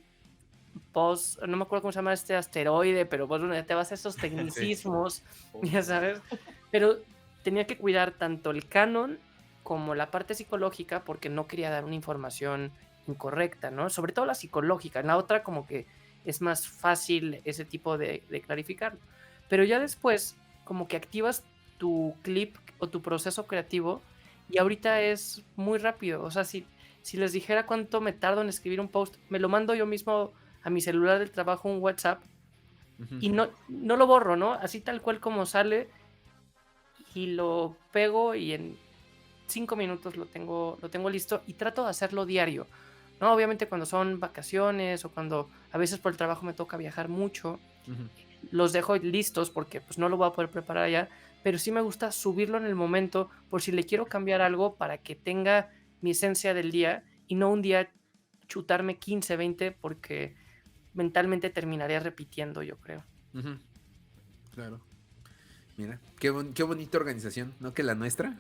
no me acuerdo cómo se llama este asteroide, pero pues bueno, ya te vas a esos Sí. tecnicismos, ya Justo. sabes, pero tenía que cuidar tanto el canon como la parte psicológica porque no quería dar una información incorrecta, ¿no? Sobre todo la psicológica, en la otra como que es más fácil ese tipo de clarificarlo. Pero ya después como que activas tu clip o tu proceso creativo y ahorita es muy rápido, o sea, si les dijera cuánto me tardo en escribir un post, me lo mando yo mismo a mi celular del trabajo, un WhatsApp, Ujú. y no lo borro, ¿no? Así tal cual como sale, y lo pego y en 5 minutos lo tengo listo y trato de hacerlo diario, ¿no? Obviamente cuando son vacaciones o cuando a veces por el trabajo me toca viajar mucho, Ujú. los dejo listos porque pues no lo voy a poder preparar allá, pero sí me gusta subirlo en el momento por si le quiero cambiar algo para que tenga mi esencia del día y no un día chutarme 15 20 porque mentalmente terminaría repitiendo, yo creo. Ujú. Claro. Mira, qué bonita organización, ¿no? Que la nuestra.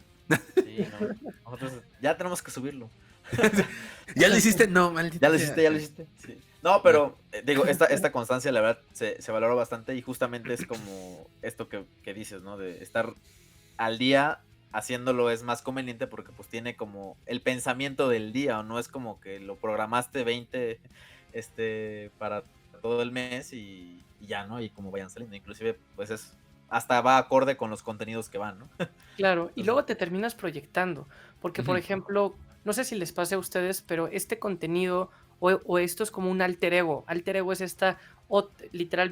Sí, no. Nosotros ya tenemos que subirlo. ¿Ya lo hiciste? No, maldita Ya lo sea. hiciste, ya lo hiciste. Sí. No, pero digo, esta constancia, la verdad, se valora bastante y justamente es como esto que dices, ¿no? De estar al día haciéndolo es más conveniente porque pues tiene como el pensamiento del día, o no es como que lo programaste 20 para todo el mes y ya, ¿no? Y como vayan saliendo, inclusive pues es hasta va acorde con los contenidos que van, ¿no? Claro, y Entonces, luego te terminas proyectando, porque por Ujú. ejemplo, no sé si les pase a ustedes, pero este contenido o esto es como un alter ego. Alter ego es literal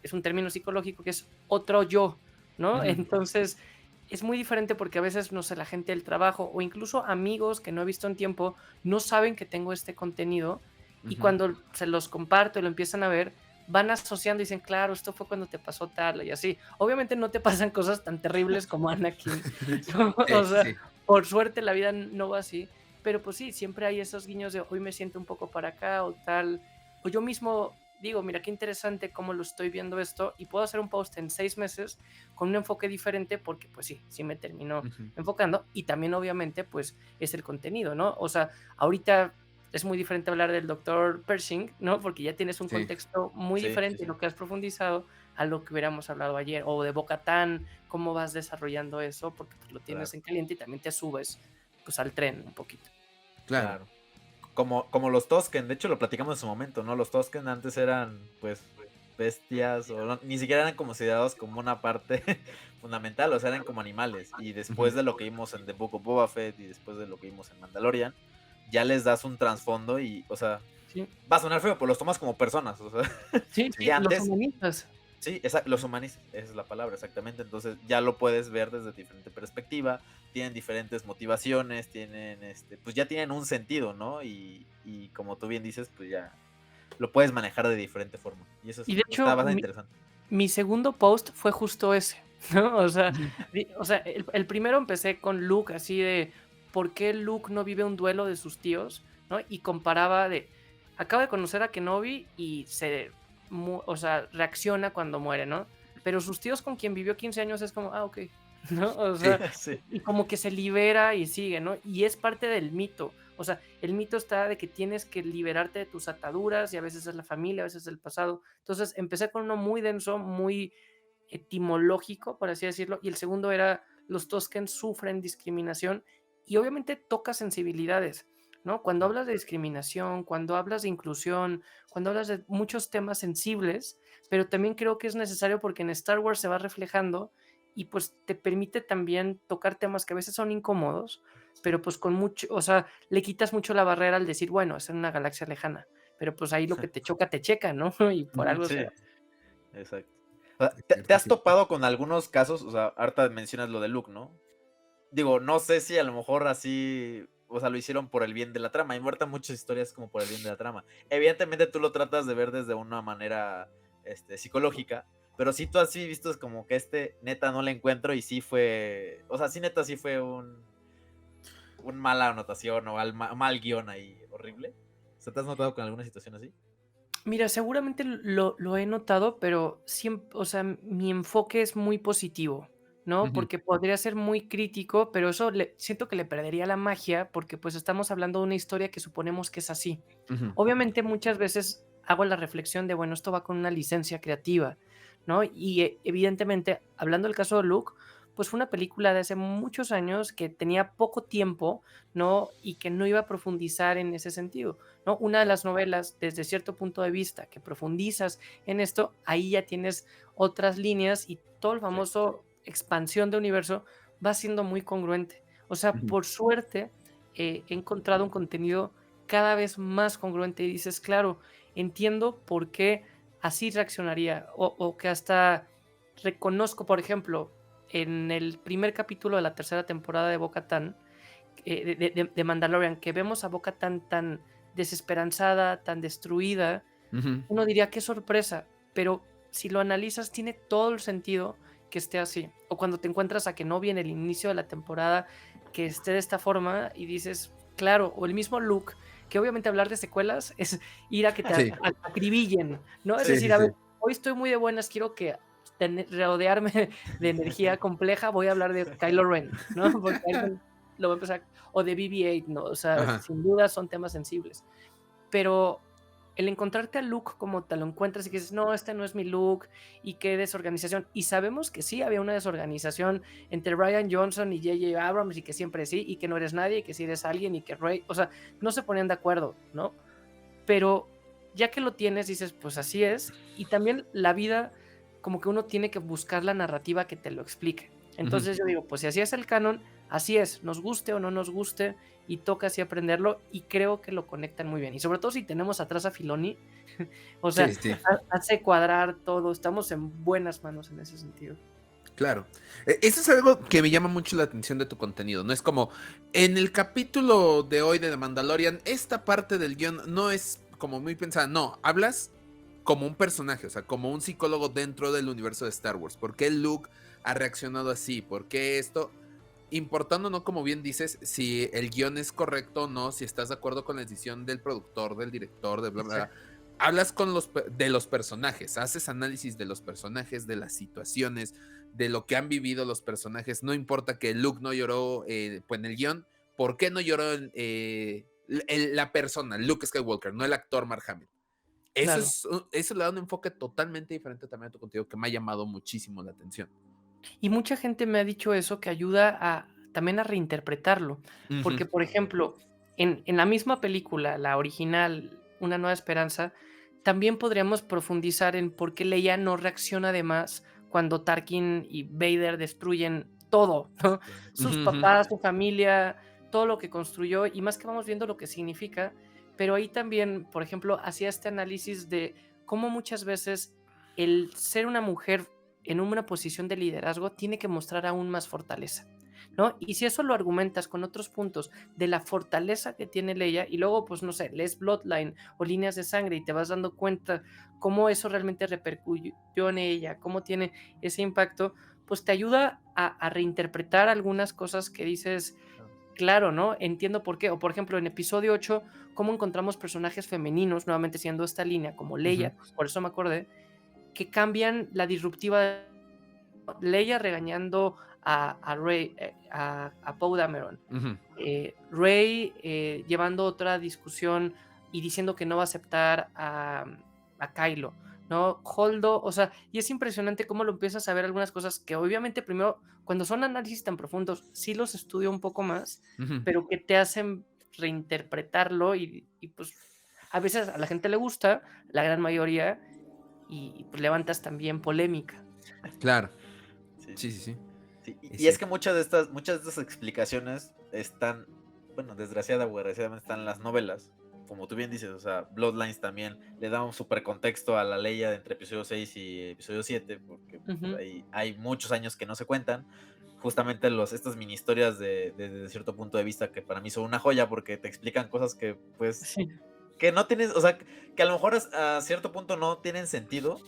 es un término psicológico que es otro yo, ¿no? Ujú. Entonces, es muy diferente porque a veces, no sé, la gente del trabajo o incluso amigos que no he visto en tiempo no saben que tengo este contenido y Ujú. cuando se los comparto y lo empiezan a ver, van asociando y dicen, claro, esto fue cuando te pasó tal y así. Obviamente no te pasan cosas tan terribles como Anakin, ¿no? O Sí, sea, sí. por suerte la vida no va así, pero pues sí, siempre hay esos guiños de hoy me siento un poco para acá o tal, o yo mismo digo, mira qué interesante cómo lo estoy viendo esto y puedo hacer un post en 6 meses con un enfoque diferente porque pues sí me terminó Ujú. enfocando y también obviamente pues es el contenido, ¿no? O sea, ahorita es muy diferente hablar del doctor Pershing, ¿no? Porque ya tienes un Sí. contexto muy sí, sí, diferente sí. en lo que has profundizado a lo que hubiéramos hablado ayer, o de Bo-Katan, cómo vas desarrollando eso, porque pues, lo tienes Claro, en caliente y también te subes pues al tren un poquito. Claro. claro. Como los Tosken, de hecho lo platicamos en su momento, ¿no? Los Tosken antes eran, pues, bestias, o ni siquiera eran considerados como una parte fundamental, o sea, eran como animales. Y Ujú. después de lo que vimos en The Book of Boba Fett y después de lo que vimos en Mandalorian, ya les das un trasfondo y, o sea, Sí, va a sonar feo, pero los tomas como personas, o sea, sí, Sí. sí, que los antes, humanistas. sí, los humanizas, esa es la palabra, exactamente. Entonces ya lo puedes ver desde diferente perspectiva, tienen diferentes motivaciones, tienen, pues ya tienen un sentido, ¿no? Y como tú bien dices, pues ya lo puedes manejar de diferente forma. Y eso Y de está hecho, bastante interesante. mi segundo post fue justo ese, ¿no? O sea, Ujú. el primero empecé con Luke, así de por qué Luke no vive un duelo de sus tíos, ¿no? Y comparaba de, acaba de conocer a Kenobi y o sea, reacciona cuando muere, ¿no? Pero sus tíos con quien vivió 15 años es como, ok, ¿no? O Sí. sea, Sí, y como que se libera y sigue, ¿no? Y es parte del mito. O sea, el mito está de que tienes que liberarte de tus ataduras y a veces es la familia, a veces es el pasado. Entonces empecé con uno muy denso, muy etimológico, por así decirlo, y el segundo era los Tosken sufren discriminación y obviamente toca sensibilidades, ¿no? Cuando hablas de discriminación, cuando hablas de inclusión, cuando hablas de muchos temas sensibles, pero también creo que es necesario porque en Star Wars se va reflejando y pues te permite también tocar temas que a veces son incómodos, pero pues con mucho, o sea, le quitas mucho la barrera al decir, bueno, es en una galaxia lejana, pero pues ahí lo que te choca, te checa, ¿no? Y por Ujú. algo sí, será. exacto. O sea, Es ¿te cierto, es has cierto. topado con algunos casos? O sea, ahorita mencionas lo de Luke, ¿no? Digo, no sé si a lo mejor así, o sea, lo hicieron por el bien de la trama. Hay muertas muchas historias como por el bien de la trama. Evidentemente tú lo tratas de ver desde una manera psicológica, pero sí tú así visto es como que neta no le encuentro y sí fue, o sea, sí neta sí fue un mala anotación o mal guión ahí horrible. O sea, ¿te has notado con alguna situación así? Mira, seguramente lo he notado, pero siempre, o sea, mi enfoque es muy positivo, ¿no? Ujú. Porque podría ser muy crítico, pero eso siento que le perdería la magia porque pues estamos hablando de una historia que suponemos que es así. Ujú. Obviamente muchas veces hago la reflexión de, bueno, esto va con una licencia creativa, ¿no? Y evidentemente, hablando del caso de Luke, pues fue una película de hace muchos años que tenía poco tiempo, ¿no? Y que no iba a profundizar en ese sentido, ¿no? Una de las novelas, desde cierto punto de vista, que profundizas en esto, ahí ya tienes otras líneas y todo el Sí. famoso expansión de universo va siendo muy congruente. O sea, Ujú. por suerte, he encontrado un contenido cada vez más congruente y dices, claro, entiendo por qué así reaccionaría o que hasta reconozco, por ejemplo, en el primer capítulo de la tercera temporada de Bo-Katan, de Mandalorian, que vemos a Bo-Katan tan desesperanzada, tan destruida, Ujú. uno diría qué sorpresa, pero si lo analizas tiene todo el sentido que esté así. O cuando te encuentras a Kenobi en el inicio de la temporada que esté de esta forma y dices, claro, o el mismo Luke, que obviamente hablar de secuelas es ir a que te Sí, acribillen, ¿no? Es sí, decir, sí, a sí. ver, hoy estoy muy de buenas, quiero que rodearme de energía compleja, voy a hablar de Kylo Ren, ¿no? Porque lo va a empezar, o de BB-8, ¿no? O sea, Ajá. sin duda son temas sensibles. Pero el encontrarte a Luke como te lo encuentras y que dices, no, este no es mi Luke, y qué desorganización. Y sabemos que sí había una desorganización entre Rian Johnson y J.J. Abrams, y que siempre sí, y que no eres nadie, y que sí eres alguien, y que Rey, o sea, no se ponían de acuerdo, ¿no? Pero ya que lo tienes, dices, pues así es. Y también la vida, como que uno tiene que buscar la narrativa que te lo explique. Entonces yo digo, pues si así es el canon, así es, nos guste o no nos guste, y toca así aprenderlo, y creo que lo conectan muy bien. Y sobre todo si tenemos atrás a Filoni, o sea, Sí, sí, hace cuadrar todo, estamos en buenas manos en ese sentido. claro. Eso es algo que me llama mucho la atención de tu contenido. No es como en el capítulo de hoy de The Mandalorian, esta parte del guión no es como muy pensada. No, hablas como un personaje, o sea, como un psicólogo dentro del universo de Star Wars. ¿Por qué Luke ha reaccionado así? ¿Por qué esto? Importando, ¿no? Como bien dices, si el guión es correcto o no, si estás de acuerdo con la decisión del productor, del director, de bla, bla, bla. Hablas con de los personajes, haces análisis de los personajes, de las situaciones, de lo que han vivido los personajes. No importa que Luke no lloró pues en el guión, ¿por qué no lloró la persona, Luke Skywalker, no el actor Mark Hamill? Claro. Eso le da un enfoque totalmente diferente también a tu contenido que me ha llamado muchísimo la atención. Y mucha gente me ha dicho eso, que ayuda también a reinterpretarlo. Porque, por ejemplo, en la misma película, la original, Una Nueva Esperanza, también podríamos profundizar en por qué Leia no reacciona de más cuando Tarkin y Vader destruyen todo, ¿no? Sus papás, su familia, todo lo que construyó, y más que vamos viendo lo que significa. Pero ahí también, por ejemplo, hacía este análisis de cómo muchas veces el ser una mujer en una posición de liderazgo tiene que mostrar aún más fortaleza, ¿no? Y si eso lo argumentas con otros puntos de la fortaleza que tiene Leia, y luego, pues no sé, lees Bloodline o Líneas de Sangre y te vas dando cuenta cómo eso realmente repercutió en ella, cómo tiene ese impacto, pues te ayuda a reinterpretar algunas cosas que dices, claro, ¿no? Entiendo por qué. O por ejemplo, en episodio 8, cómo encontramos personajes femeninos, nuevamente siendo esta línea, como Leia, por eso me acordé, que cambian la disruptiva de Leia regañando a Rey, a Poe Dameron. Rey llevando otra discusión y diciendo que no va a aceptar a Kylo, ¿no? Holdo, o sea, y es impresionante cómo lo empiezas a ver algunas cosas que obviamente primero, cuando son análisis tan profundos, sí los estudio un poco más, pero que te hacen reinterpretarlo y pues a veces a la gente le gusta, la gran mayoría, y pues levantas también polémica. Claro. Sí, Sí, sí, sí. sí. Es Y es que cierto. muchas de estas explicaciones están, bueno, desgraciada o desgraciadamente están en las novelas. Como tú bien dices, o sea, Bloodlines también le da un super contexto a la Leia de entre episodio 6 y episodio 7, porque pues, hay muchos años que no se cuentan. Justamente estas mini historias de cierto punto de vista que para mí son una joya porque te explican cosas que pues Sí, que no tienes, o sea, que a lo mejor a cierto punto no tienen sentido,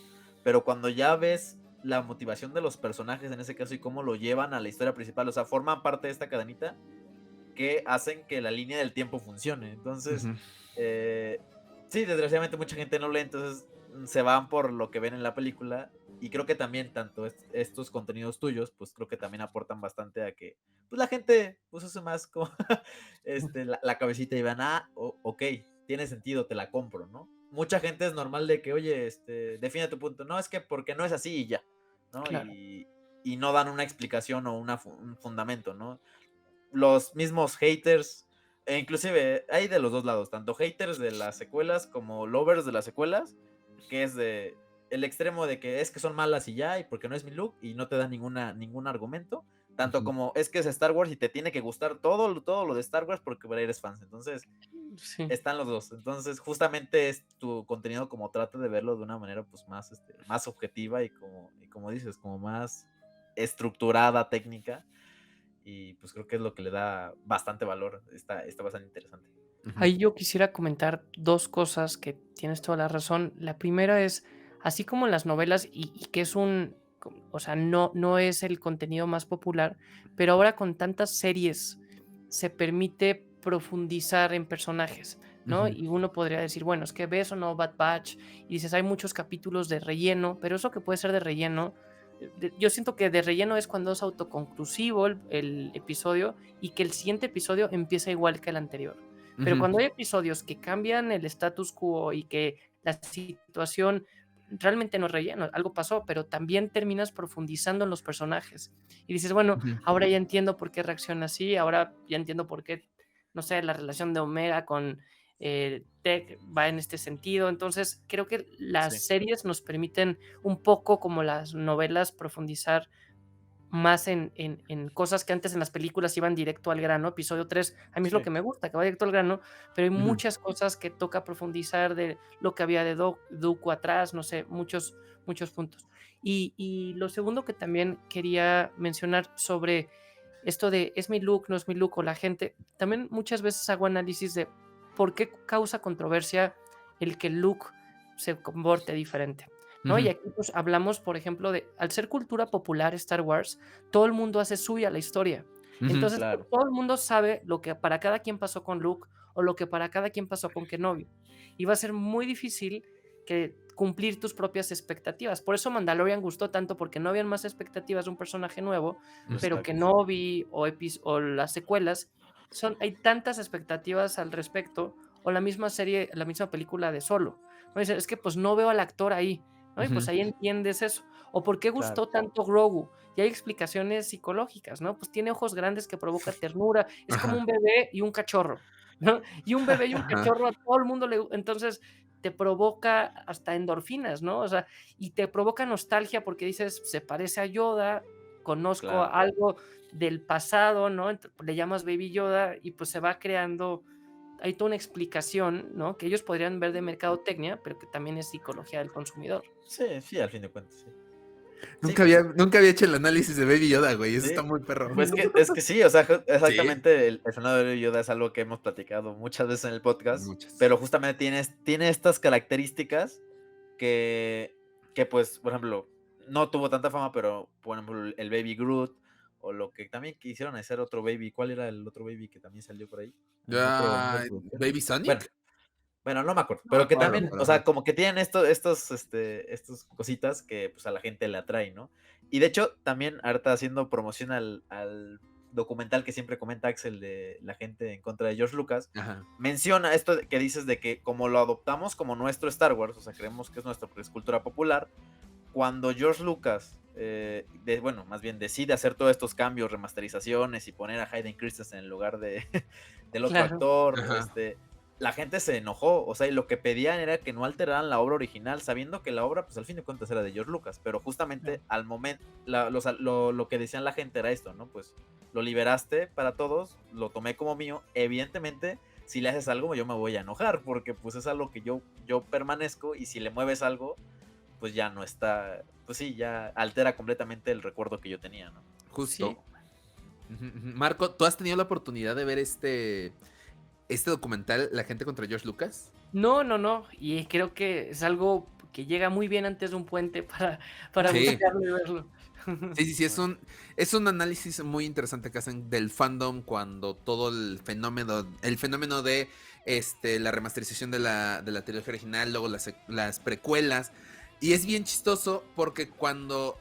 pero cuando ya ves la motivación de los personajes en ese caso y cómo lo llevan a la historia principal, o sea, forman parte de esta cadenita que hacen que la línea del tiempo funcione. Entonces, sí, desgraciadamente mucha gente no lee, entonces se van por lo que ven en la película. Y creo que también tanto estos contenidos tuyos, pues creo que también aportan bastante a que pues la gente pues use más como la cabecita y vean, ok, tiene sentido, te la compro, ¿no? Mucha gente es normal de que, oye, define tu punto. No, es que porque no es así y ya, ¿no? claro. Y no dan una explicación o un fundamento, ¿no? Los mismos haters, e inclusive hay de los dos lados, tanto haters de las secuelas como lovers de las secuelas, que es de el extremo de que es que son malas y ya, y porque no es mi look, y no te da ningún argumento, tanto como es que es Star Wars y te tiene que gustar todo lo de Star Wars porque eres fans. Entonces, Sí. están los dos. Entonces, justamente es tu contenido como trata de verlo de una manera pues más, más objetiva y como dices, como más estructurada, técnica. Y pues creo que es lo que le da bastante valor. Está bastante interesante. Ahí yo quisiera comentar dos cosas que tienes toda la razón. La primera es, así como en las novelas, y que es o sea, no es el contenido más popular, pero ahora con tantas series se permite profundizar en personajes, ¿no? Y uno podría decir, bueno, es que ves o no Bad Batch, y dices, hay muchos capítulos de relleno, pero eso que puede ser de relleno yo siento que de relleno es cuando es autoconclusivo el episodio y que el siguiente episodio empieza igual que el anterior. Pero cuando hay episodios que cambian el status quo y que la situación realmente no es relleno, algo pasó, pero también terminas profundizando en los personajes. Y dices, bueno, ahora ya entiendo por qué reacciona así, ahora ya entiendo por qué, no sé, la relación de Omega con Tech va en este sentido. Entonces, creo que las series nos permiten un poco, como las novelas, profundizar más en cosas que antes en las películas iban directo al grano. Episodio 3, a mí es lo que me gusta, que va directo al grano, pero hay muchas cosas que toca profundizar de lo que había de Dooku atrás, no sé, muchos puntos. Y lo segundo que también quería mencionar sobre esto de es mi look, no es mi look, o la gente, también muchas veces hago análisis de por qué causa controversia el que el look se comporte diferente, ¿no? Y aquí pues hablamos, por ejemplo, de al ser cultura popular Star Wars, todo el mundo hace suya la historia. Entonces, Claro. todo el mundo sabe lo que para cada quien pasó con Luke o lo que para cada quien pasó con Kenobi. Y va a ser muy difícil que cumplir tus propias expectativas. Por eso Mandalorian gustó tanto, porque no habían más expectativas de un personaje nuevo, pero Exacto. Kenobi o las secuelas, hay tantas expectativas al respecto, o la misma serie, la misma película de Solo. ¿No? Dicen, es que pues no veo al actor ahí, ¿no? Y pues ahí entiendes eso. O por qué gustó tanto Grogu. Y hay explicaciones psicológicas, ¿no? Pues tiene ojos grandes que provoca ternura. Es como un bebé y un cachorro, ¿no? Y un bebé y un cachorro a todo el mundo le... Entonces te provoca hasta endorfinas, ¿no? O sea, y te provoca nostalgia porque dices, se parece a Yoda, conozco algo del pasado, ¿no? Le llamas Baby Yoda y pues se va creando, hay toda una explicación, ¿no? Que ellos podrían ver de mercadotecnia, pero que también es psicología del consumidor. Sí, al fin de cuentas, sí. Nunca había hecho el análisis de Baby Yoda, güey. Eso está muy perro. Pues es que sí, o sea, exactamente el fenómeno de Baby Yoda es algo que hemos platicado muchas veces en el podcast. Pero justamente tiene estas características que pues, por ejemplo, no tuvo tanta fama, pero por ejemplo, el Baby Groot, o lo que también quisieron hacer otro Baby. ¿Cuál era el otro Baby que también salió por ahí? ¿Baby Sonic? Bueno, no me acuerdo, pero que también, o sea, como que tienen estos cositas que pues a la gente le atrae, ¿no? Y de hecho, también ahorita haciendo promoción al documental que siempre comenta Axel de la gente en contra de George Lucas, menciona esto que dices de que como lo adoptamos como nuestro Star Wars, o sea, creemos que es nuestra cultura popular, cuando George Lucas, más bien decide hacer todos estos cambios, remasterizaciones y poner a Hayden Christensen en el lugar del otro actor, la gente se enojó, o sea, y lo que pedían era que no alteraran la obra original, sabiendo que la obra, pues al fin de cuentas era de George Lucas, pero justamente al momento, lo que decían la gente era esto, ¿no? Pues lo liberaste para todos, lo tomé como mío, evidentemente, si le haces algo yo me voy a enojar, porque pues es algo que yo permanezco, y si le mueves algo, pues ya no está, pues sí, ya altera completamente el recuerdo que yo tenía, ¿no? Justo. Sí. Marco, ¿tú has tenido la oportunidad de ver este documental, La gente contra George Lucas? No, y creo que es algo que llega muy bien antes de un puente para buscarlo y verlo. Sí, es un análisis muy interesante que hacen del fandom cuando todo el fenómeno de la remasterización de la trilogía original, luego las precuelas, y es bien chistoso porque cuando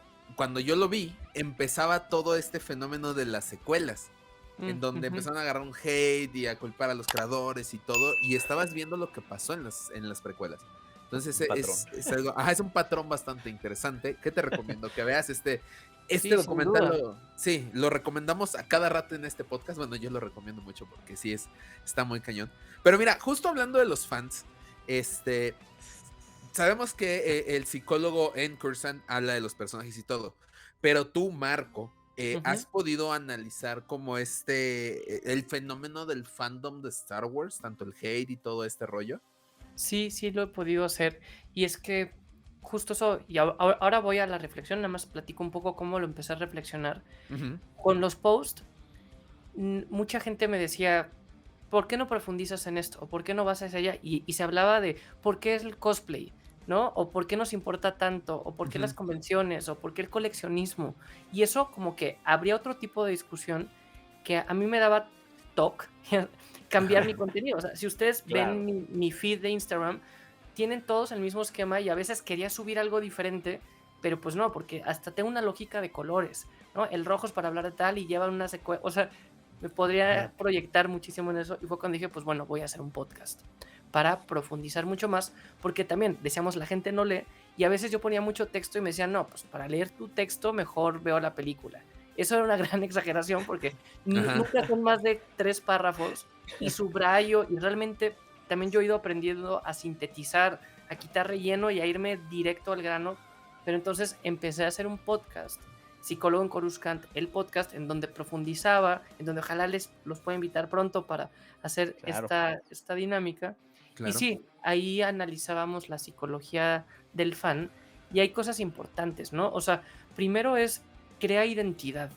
yo lo vi, empezaba todo este fenómeno de las secuelas, en donde empezaron a agarrar un hate y a culpar a los creadores y todo, y estabas viendo lo que pasó en las precuelas. Entonces es un patrón bastante interesante que te recomiendo que veas este documental. Lo recomendamos a cada rato en este podcast. Bueno, yo lo recomiendo mucho porque sí está muy cañón. Pero mira, justo hablando de los fans, sabemos que el psicólogo N. Curzon habla de los personajes y todo, pero tú, Marco, ¿has podido analizar como el fenómeno del fandom de Star Wars, tanto el hate y todo este rollo? Sí, lo he podido hacer, y es que justo eso, y ahora voy a la reflexión, nada más platico un poco cómo lo empecé a reflexionar. Con los posts, mucha gente me decía, ¿por qué no profundizas en esto? ¿O por qué no vas hacia allá? Y se hablaba de, ¿por qué es el cosplay? ¿No? O por qué nos importa tanto, o por qué las convenciones, o por qué el coleccionismo. Y eso como que habría otro tipo de discusión que a mí me daba toque cambiar mi contenido. O sea, si ustedes ven mi feed de Instagram, tienen todos el mismo esquema, y a veces quería subir algo diferente pero pues no, porque hasta tengo una lógica de colores, ¿no? El rojo es para hablar de tal y lleva una secuencia, o sea, me podría proyectar muchísimo en eso y fue cuando dije, pues bueno, voy a hacer un podcast para profundizar mucho más, porque también, decíamos, la gente no lee y a veces yo ponía mucho texto y me decían, no, pues para leer tu texto mejor veo la película. Eso era una gran exageración porque nunca son más de 3 párrafos y subrayo y realmente también yo he ido aprendiendo a sintetizar, a quitar relleno y a irme directo al grano, pero entonces empecé a hacer un podcast, Psicólogo en Coruscant, el podcast en donde profundizaba, en donde ojalá los pueda invitar pronto para hacer esta dinámica. Claro. Y sí, ahí analizábamos la psicología del fan y hay cosas importantes, ¿no? O sea, primero es crea identidad.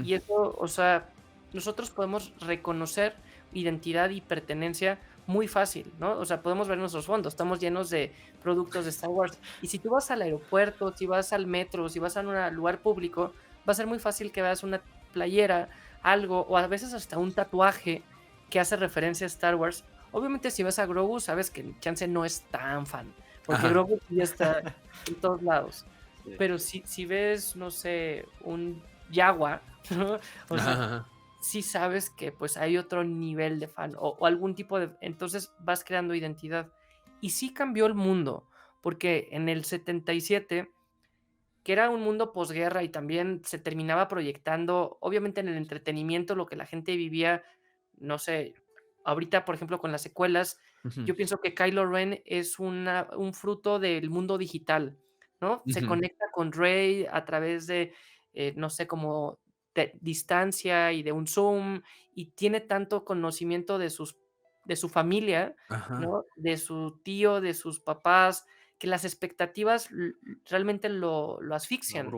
Y eso, o sea, nosotros podemos reconocer identidad y pertenencia muy fácil, ¿no? O sea, podemos ver nuestros fondos, estamos llenos de productos de Star Wars. Y si tú vas al aeropuerto, si vas al metro, si vas a un lugar público, va a ser muy fácil que veas una playera, algo, o a veces hasta un tatuaje que hace referencia a Star Wars. Obviamente si vas a Grogu, sabes que el chance no es tan fan, porque Grogu ya está en todos lados. Sí. Pero si ves, no sé, un Yagua, ¿no? O sea, sí sabes que pues hay otro nivel de fan o algún tipo de... Entonces vas creando identidad. Y sí cambió el mundo, porque en el 77, que era un mundo posguerra y también se terminaba proyectando, obviamente en el entretenimiento, lo que la gente vivía, no sé, ahorita por ejemplo con las secuelas, yo pienso que Kylo Ren es un fruto del mundo digital, ¿no? Se conecta con Rey a través de, no sé, como de distancia y de un Zoom, y tiene tanto conocimiento de su familia, ¿no? De su tío, de sus papás, que las expectativas realmente lo asfixian.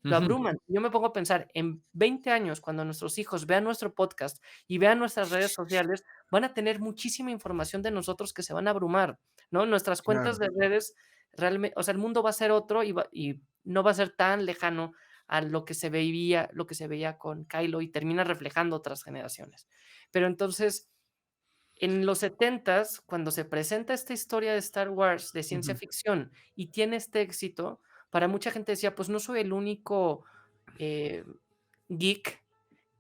Lo abruman. Yo me pongo a pensar, en 20 años, cuando nuestros hijos vean nuestro podcast y vean nuestras redes sociales, van a tener muchísima información de nosotros que se van a abrumar, ¿no? Nuestras cuentas de redes, realmente, o sea, el mundo va a ser otro y no va a ser tan lejano a lo que se veía con Kylo y termina reflejando otras generaciones. Pero entonces, en los 70s, cuando se presenta esta historia de Star Wars de ciencia ficción y tiene este éxito, para mucha gente decía, pues no soy el único geek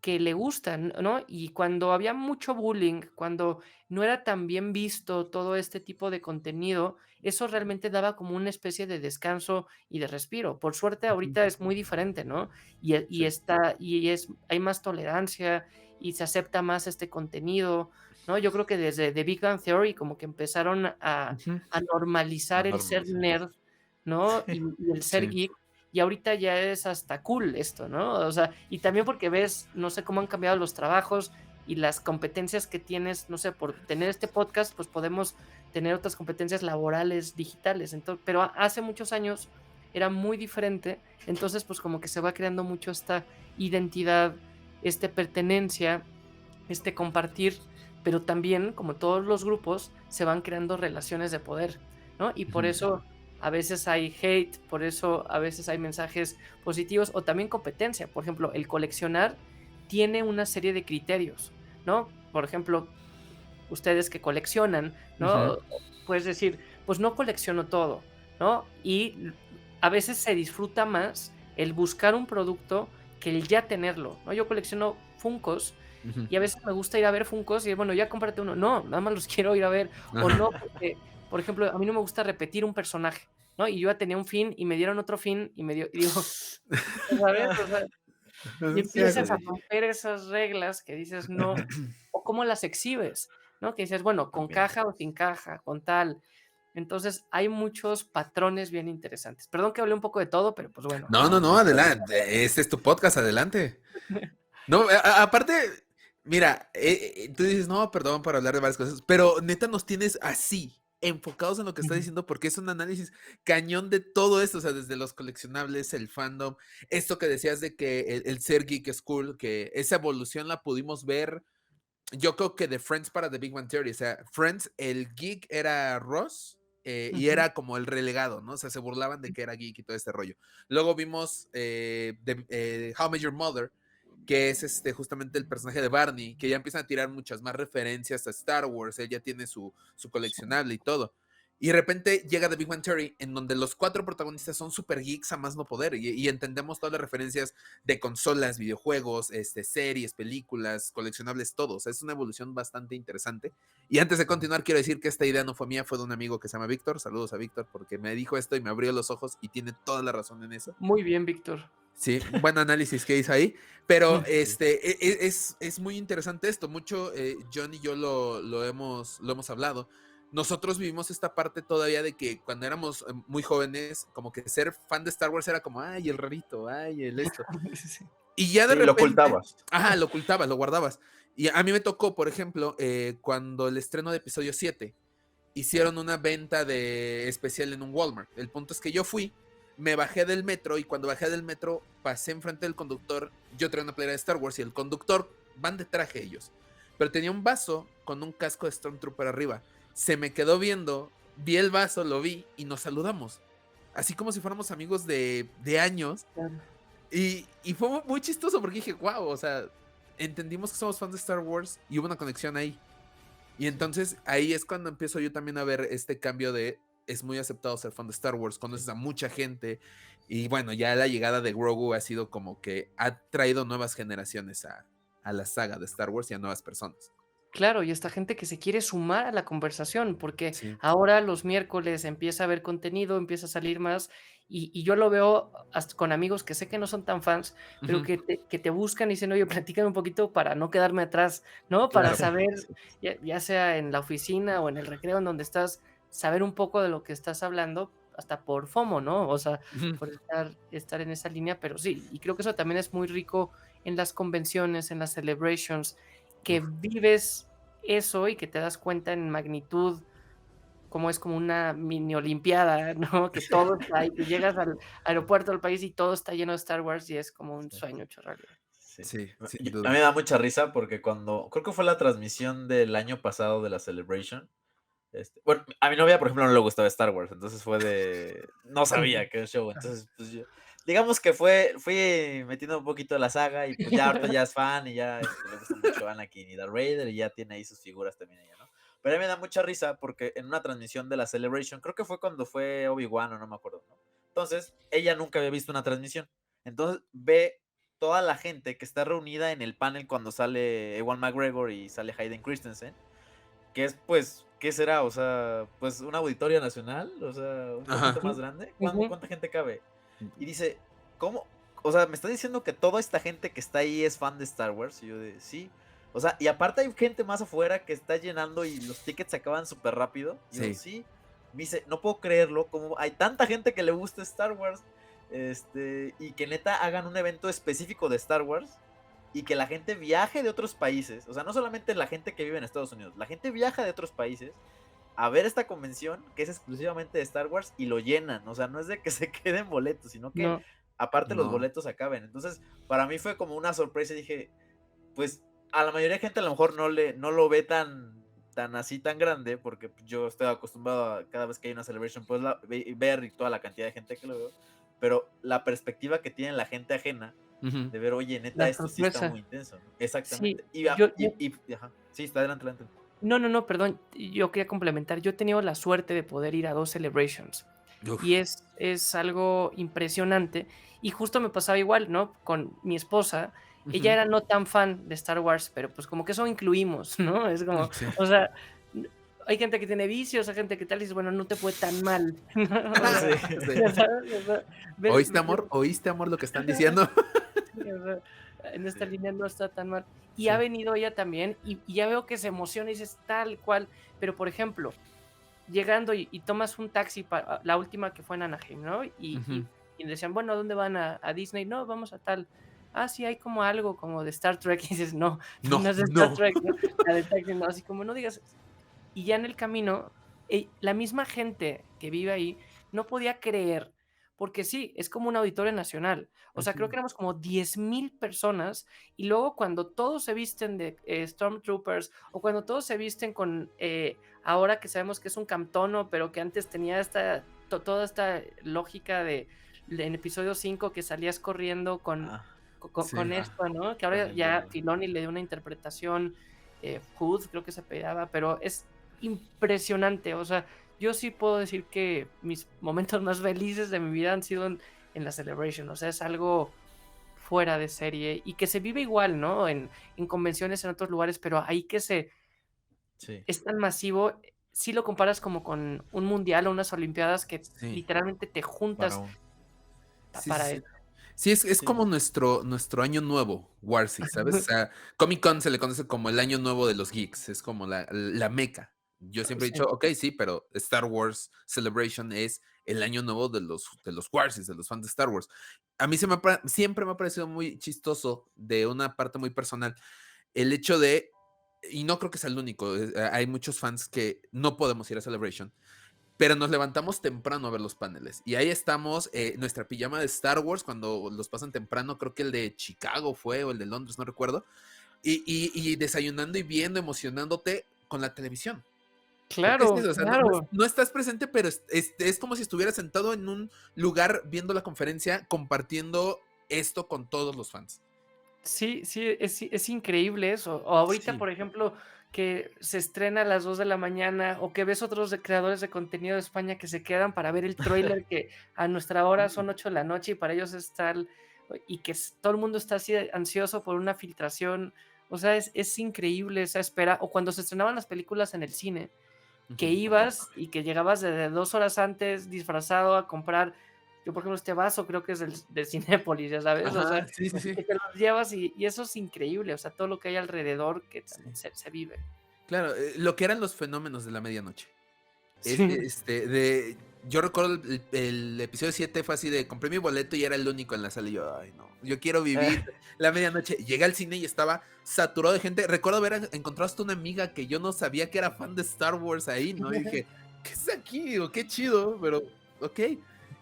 que le gusta, ¿no? Y cuando había mucho bullying, cuando no era tan bien visto todo este tipo de contenido, eso realmente daba como una especie de descanso y de respiro. Por suerte ahorita es muy diferente, ¿no? Y hay más tolerancia y se acepta más este contenido, ¿no? Yo creo que desde The Big Bang Theory como que empezaron a normalizar el ser nerd, ¿no? Y el ser geek. Y ahorita ya es hasta cool esto, ¿no? O sea, y también porque ves, no sé cómo han cambiado los trabajos y las competencias que tienes, no sé, por tener este podcast, pues podemos tener otras competencias laborales digitales. Entonces, pero hace muchos años era muy diferente, entonces pues como que se va creando mucho esta identidad, pertenencia, compartir, pero también, como todos los grupos, se van creando relaciones de poder, ¿no? Y por eso a veces hay hate, por eso a veces hay mensajes positivos o también competencia. Por ejemplo, el coleccionar tiene una serie de criterios, ¿no? Por ejemplo, ustedes que coleccionan, ¿no? Puedes decir, pues no colecciono todo, ¿no? Y a veces se disfruta más el buscar un producto que el ya tenerlo, ¿no? Yo colecciono Funkos y a veces me gusta ir a ver Funkos y bueno, ya cómprate uno. No, nada más los quiero ir a ver. O no, porque, por ejemplo, a mí no me gusta repetir un personaje, ¿no? Y yo ya tenía un fin y me dieron otro fin y y digo, ¿sabes? O sea, y empiezas a romper esas reglas que dices no, o cómo las exhibes, ¿no? Que dices, bueno, con caja o sin caja, con tal. Entonces, hay muchos patrones bien interesantes. Perdón que hablé un poco de todo, pero pues bueno. No, adelante. Este es tu podcast, adelante. No, aparte, mira, tú dices, no, perdón por hablar de varias cosas, pero neta nos tienes así, enfocados en lo que estás diciendo, porque es un análisis cañón de todo esto, o sea, desde los coleccionables, el fandom, esto que decías de que el ser geek es cool, que esa evolución la pudimos ver, yo creo que de Friends para The Big Bang Theory, o sea, Friends, el geek era Ross, y era como el relegado, ¿no? O sea, se burlaban de que era geek y todo este rollo. Luego vimos How I Met Your Mother, que es justamente el personaje de Barney, que ya empiezan a tirar muchas más referencias a Star Wars, él ya tiene su coleccionable y todo. Y de repente llega The Big Bang Theory, en donde los 4 protagonistas son super geeks a más no poder, y entendemos todas las referencias de consolas, videojuegos, series, películas, coleccionables, todos. Es una evolución bastante interesante. Y antes de continuar, quiero decir que esta idea no fue mía, fue de un amigo que se llama Víctor. Saludos a Víctor, porque me dijo esto y me abrió los ojos, y tiene toda la razón en eso. Muy bien, Víctor. Sí, buen análisis que hizo ahí, pero es muy interesante esto. Mucho John y yo lo hemos hablado. Nosotros vivimos esta parte todavía de que cuando éramos muy jóvenes, como que ser fan de Star Wars era como, ay, el rarito, ay, el esto. Sí. Y ya de Sí, repente... lo ocultabas. Ajá, lo ocultabas, lo guardabas. Y a mí me tocó, por ejemplo, cuando el estreno de episodio 7, hicieron una venta de especial en un Walmart. El punto es que yo fui, me bajé del metro, y cuando bajé del metro pasé enfrente del conductor. Yo traía una playera de Star Wars y el conductor, van de traje ellos, pero tenía un vaso con un casco de Stormtrooper arriba. Se me quedó viendo, vi el vaso, lo vi y nos saludamos, así como si fuéramos amigos de años. Claro. Y fue muy chistoso porque dije, wow, o sea, entendimos que somos fans de Star Wars y hubo una conexión ahí. Y entonces ahí es cuando empiezo yo también a ver este cambio de, es muy aceptado ser fan de Star Wars, conoces a mucha gente, y bueno, ya la llegada de Grogu ha sido como que ha traído nuevas generaciones a la saga de Star Wars y a nuevas personas. Claro, y esta gente que se quiere sumar a la conversación, porque Sí. ahora los miércoles empieza a haber contenido, empieza a salir más, y yo lo veo hasta con amigos que sé que no son tan fans, pero Ujú. que te buscan y dicen, oye, platícame un poquito para no quedarme atrás, ¿no? Para Claro. saber, Sí. ya sea en la oficina o en el recreo en donde estás, saber un poco de lo que estás hablando, hasta por FOMO, ¿no? O sea, Ujú. por estar en esa línea, pero sí, y creo que eso también es muy rico en las convenciones, en las celebrations, que Uf. vives eso y que te das cuenta en magnitud, como es como una mini olimpiada, ¿no? Que todo está ahí, que llegas al aeropuerto del país y todo está lleno de Star Wars y es como un Sí. sueño hecho realidad. Sí. Sí, sin A duda. mí me da mucha risa porque cuando, creo que fue la transmisión del año pasado de la Celebration, bueno, a mi novia, por ejemplo, no le gustaba Star Wars, entonces fue de, no sabía que era show, entonces, pues yo, digamos que fui metiendo un poquito de la saga y pues ya ahorita ya es fan y ya le gusta mucho Anakin y Darth Vader y ya tiene ahí sus figuras también ella, ¿no? Pero a mí me da mucha risa porque en una transmisión de la Celebration, creo que fue cuando fue Obi-Wan o no me acuerdo, ¿no? Entonces, ella nunca había visto una transmisión, entonces ve toda la gente que está reunida en el panel cuando sale Ewan McGregor y sale Hayden Christensen, que es pues, ¿qué será? O sea, pues un auditorio nacional, o sea, un Ajá. poquito más grande. Ujú. ¿Cuánta gente cabe? Y dice, ¿cómo? O sea, me está diciendo que toda esta gente que está ahí es fan de Star Wars. Y yo de, sí. O sea, y aparte hay gente más afuera que está llenando y los tickets se acaban súper rápido. Y yo, Sí. sí. Me dice, no puedo creerlo, como hay tanta gente que le gusta Star Wars. Y que neta hagan un evento específico de Star Wars y que la gente viaje de otros países, o sea, no solamente la gente que vive en Estados Unidos, la gente viaja de otros países a ver esta convención que es exclusivamente de Star Wars y lo llenan, o sea, no es de que se queden boletos, sino que No, aparte los No. boletos acaben. Entonces, para mí fue como una sorpresa y dije, pues a la mayoría de gente a lo mejor no lo ve tan así tan grande, porque yo estoy acostumbrado a cada vez que hay una celebration pues ver y toda la cantidad de gente que lo veo, pero la perspectiva que tiene la gente ajena Ujú. de ver, oye, neta, la esto sí está sorpresa. muy intenso, ¿no? Sí, Exactamente. yo Ajá. Sí, está adelante. no, perdón, yo quería complementar, yo he tenido la suerte de poder ir a 2 celebrations Uf. y es algo impresionante, y justo me pasaba igual, ¿no? Con mi esposa, ella Ujú. era no tan fan de Star Wars, pero, pues, como que eso incluimos, ¿no? Es como, Sí. o sea, hay gente que tiene vicios, hay gente que tal, y dices, bueno, no te fue tan mal, ¿no? O sea, Sí. Sí. ya sabes, o sea, ¿Oíste, amor? ¿Oíste, amor, lo que están diciendo? sí, o sea, en esta Sí. línea no está tan mal. Y Sí. ha venido ella también, y ya veo que se emociona y dices tal cual. Pero, por ejemplo, llegando y tomas un taxi para la última que fue en Anaheim, ¿no? Ujú. Y decían, bueno, ¿a dónde van? ¿A Disney? No, vamos a tal. Ah, sí, hay como algo como de Star Trek. Y dices, no, No, no es de Star no. Trek, ¿no? La de taxi, no, así como no digas. Y ya en el camino, la misma gente que vive ahí no podía creer, porque sí, es como un auditorio nacional. O sea, creo Ujú. que éramos como 10,000 personas, y luego cuando todos se visten de Stormtroopers, o cuando todos se visten con, ahora que sabemos que es un Camtono, pero que antes tenía toda esta lógica en episodio 5 que salías corriendo con, Ah, Sí. esto, ¿no? Que con ahora el ya dueño. Filoni le dio una interpretación, Hood, creo que se pegaba, pero es impresionante. O sea, yo sí puedo decir que mis momentos más felices de mi vida han sido en la Celebration. O sea, es algo fuera de serie y que se vive igual, ¿no? En convenciones en otros lugares, pero ahí que Sí. es tan masivo, si lo comparas como con un mundial o unas olimpiadas que Sí, literalmente te Para juntas un... sí, para sí, sí. eso. Sí, es Sí. como nuestro año nuevo, Warsi, ¿sabes? O sea, Comic Con se le conoce como el año nuevo de los geeks, es como la meca. Yo siempre he Sí. dicho, ok, sí, pero Star Wars Celebration es el año nuevo de los Warsis, de los fans de Star Wars. A mí siempre me ha parecido muy chistoso, de una parte muy personal, el hecho de, y no creo que sea el único, hay muchos fans que no podemos ir a Celebration, pero nos levantamos temprano a ver los paneles. Y ahí estamos, nuestra pijama de Star Wars, cuando los pasan temprano, creo que el de Chicago fue, o el de Londres, no recuerdo. Y desayunando y viendo, emocionándote con la televisión. Porque es Claro, eso, o sea, claro. no estás presente, pero es como si estuvieras sentado en un lugar viendo la conferencia, compartiendo esto con todos los fans. Sí, es increíble eso. O ahorita, Sí. por ejemplo, que se estrena a las 2 de la mañana, o que ves otros creadores de contenido de España que se quedan para ver el tráiler que a nuestra hora son 8 de la noche y para ellos es tal, y que todo el mundo está así ansioso por una filtración. O sea, es increíble esa espera. O cuando se estrenaban las películas en el cine, que Ujú. ibas y que llegabas desde 2 horas antes disfrazado a comprar. Yo, por ejemplo, este vaso creo que es del Cinépolis, ya sabes, o sea, Ajá, sí, sí, sí. que te los llevas y eso es increíble, o sea, todo lo que hay alrededor que también Sí. se vive. Claro, lo que eran los fenómenos de la medianoche. Sí. Yo recuerdo el episodio 7 fue así de compré mi boleto y era el único en la sala y yo, ay no, yo quiero vivir la medianoche. Llegué al cine y estaba saturado de gente. Recuerdo haber encontrado hasta una amiga que yo no sabía que era fan de Star Wars ahí, ¿no? Y dije, ¿qué es aquí? Digo, qué chido, pero ok.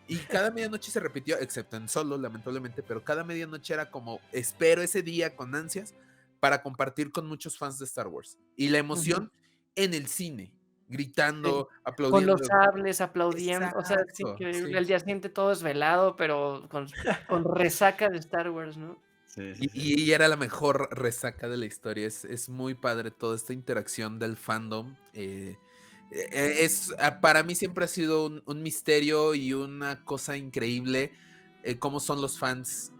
Y cada medianoche se repitió, excepto en Solo, lamentablemente, pero cada medianoche era como, espero ese día con ansias para compartir con muchos fans de Star Wars. Y la Ujú. emoción en el cine, Sí. gritando, Con los aplaudiendo. sables, aplaudiendo, o sea, es Exacto, increíble. sí. El día siguiente todo desvelado, pero con resaca de Star Wars, ¿no? Sí, sí, Y, sí. y era la mejor resaca de la historia. Es muy padre toda esta interacción del fandom. Para mí siempre ha sido un misterio y una cosa increíble cómo son los fans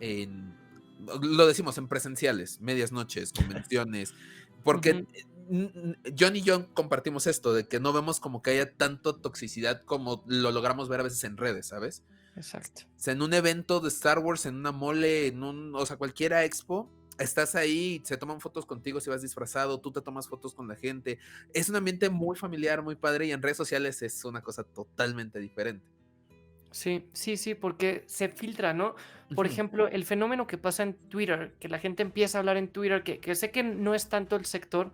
lo decimos, en presenciales, medias noches, convenciones, porque Ujú. John y yo compartimos esto, de que no vemos como que haya tanto toxicidad como lo logramos ver a veces en redes, ¿sabes? Exacto. O sea, en un evento de Star Wars, en una mole, o sea, cualquiera expo, estás ahí, se toman fotos contigo si vas disfrazado, tú te tomas fotos con la gente. Es un ambiente muy familiar, muy padre, y en redes sociales es una cosa totalmente diferente. Sí, sí, sí, porque se filtra, ¿no? Por Ujú. ejemplo, el fenómeno que pasa en Twitter, que la gente empieza a hablar en Twitter, que sé que no es tanto el sector,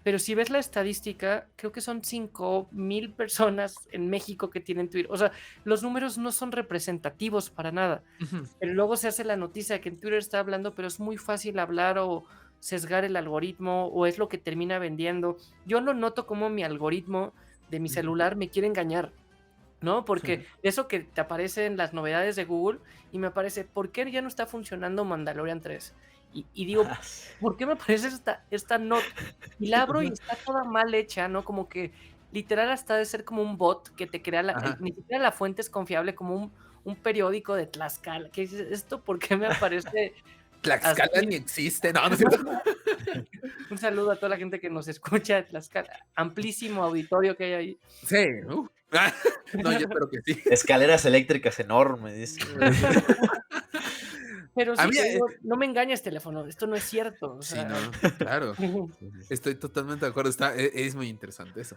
pero si ves la estadística, creo que son 5,000 personas en México que tienen Twitter. O sea, los números no son representativos para nada. Ujú. Pero luego se hace la noticia que en Twitter está hablando, pero es muy fácil hablar o sesgar el algoritmo, o es lo que termina vendiendo. Yo lo noto como mi algoritmo de mi Ujú. celular me quiere engañar. ¿No? Porque eso que te aparece en las novedades de Google y me aparece, ¿por qué ya no está funcionando Mandalorian 3? Y digo, ¿por qué me aparece esta nota? Y la abro y está toda mal hecha, ¿no? Como que literal hasta de ser como un bot que te crea, Ajá. ni siquiera la fuente es confiable, como un periódico de Tlaxcala. ¿Qué dices? ¿Esto por qué me aparece Tlaxcala así? ni existe, no, no es cierto. Un saludo a toda la gente que nos escucha de Tlaxcala. Amplísimo auditorio que hay ahí. Sí, no, yo espero que sí. Escaleras eléctricas enormes, dice. Pero A sí, mí, te digo, no me engañes, teléfono, esto no es cierto, o sí, sea, no, claro. Sí, sí, sí. Estoy totalmente de acuerdo. Es muy interesante eso.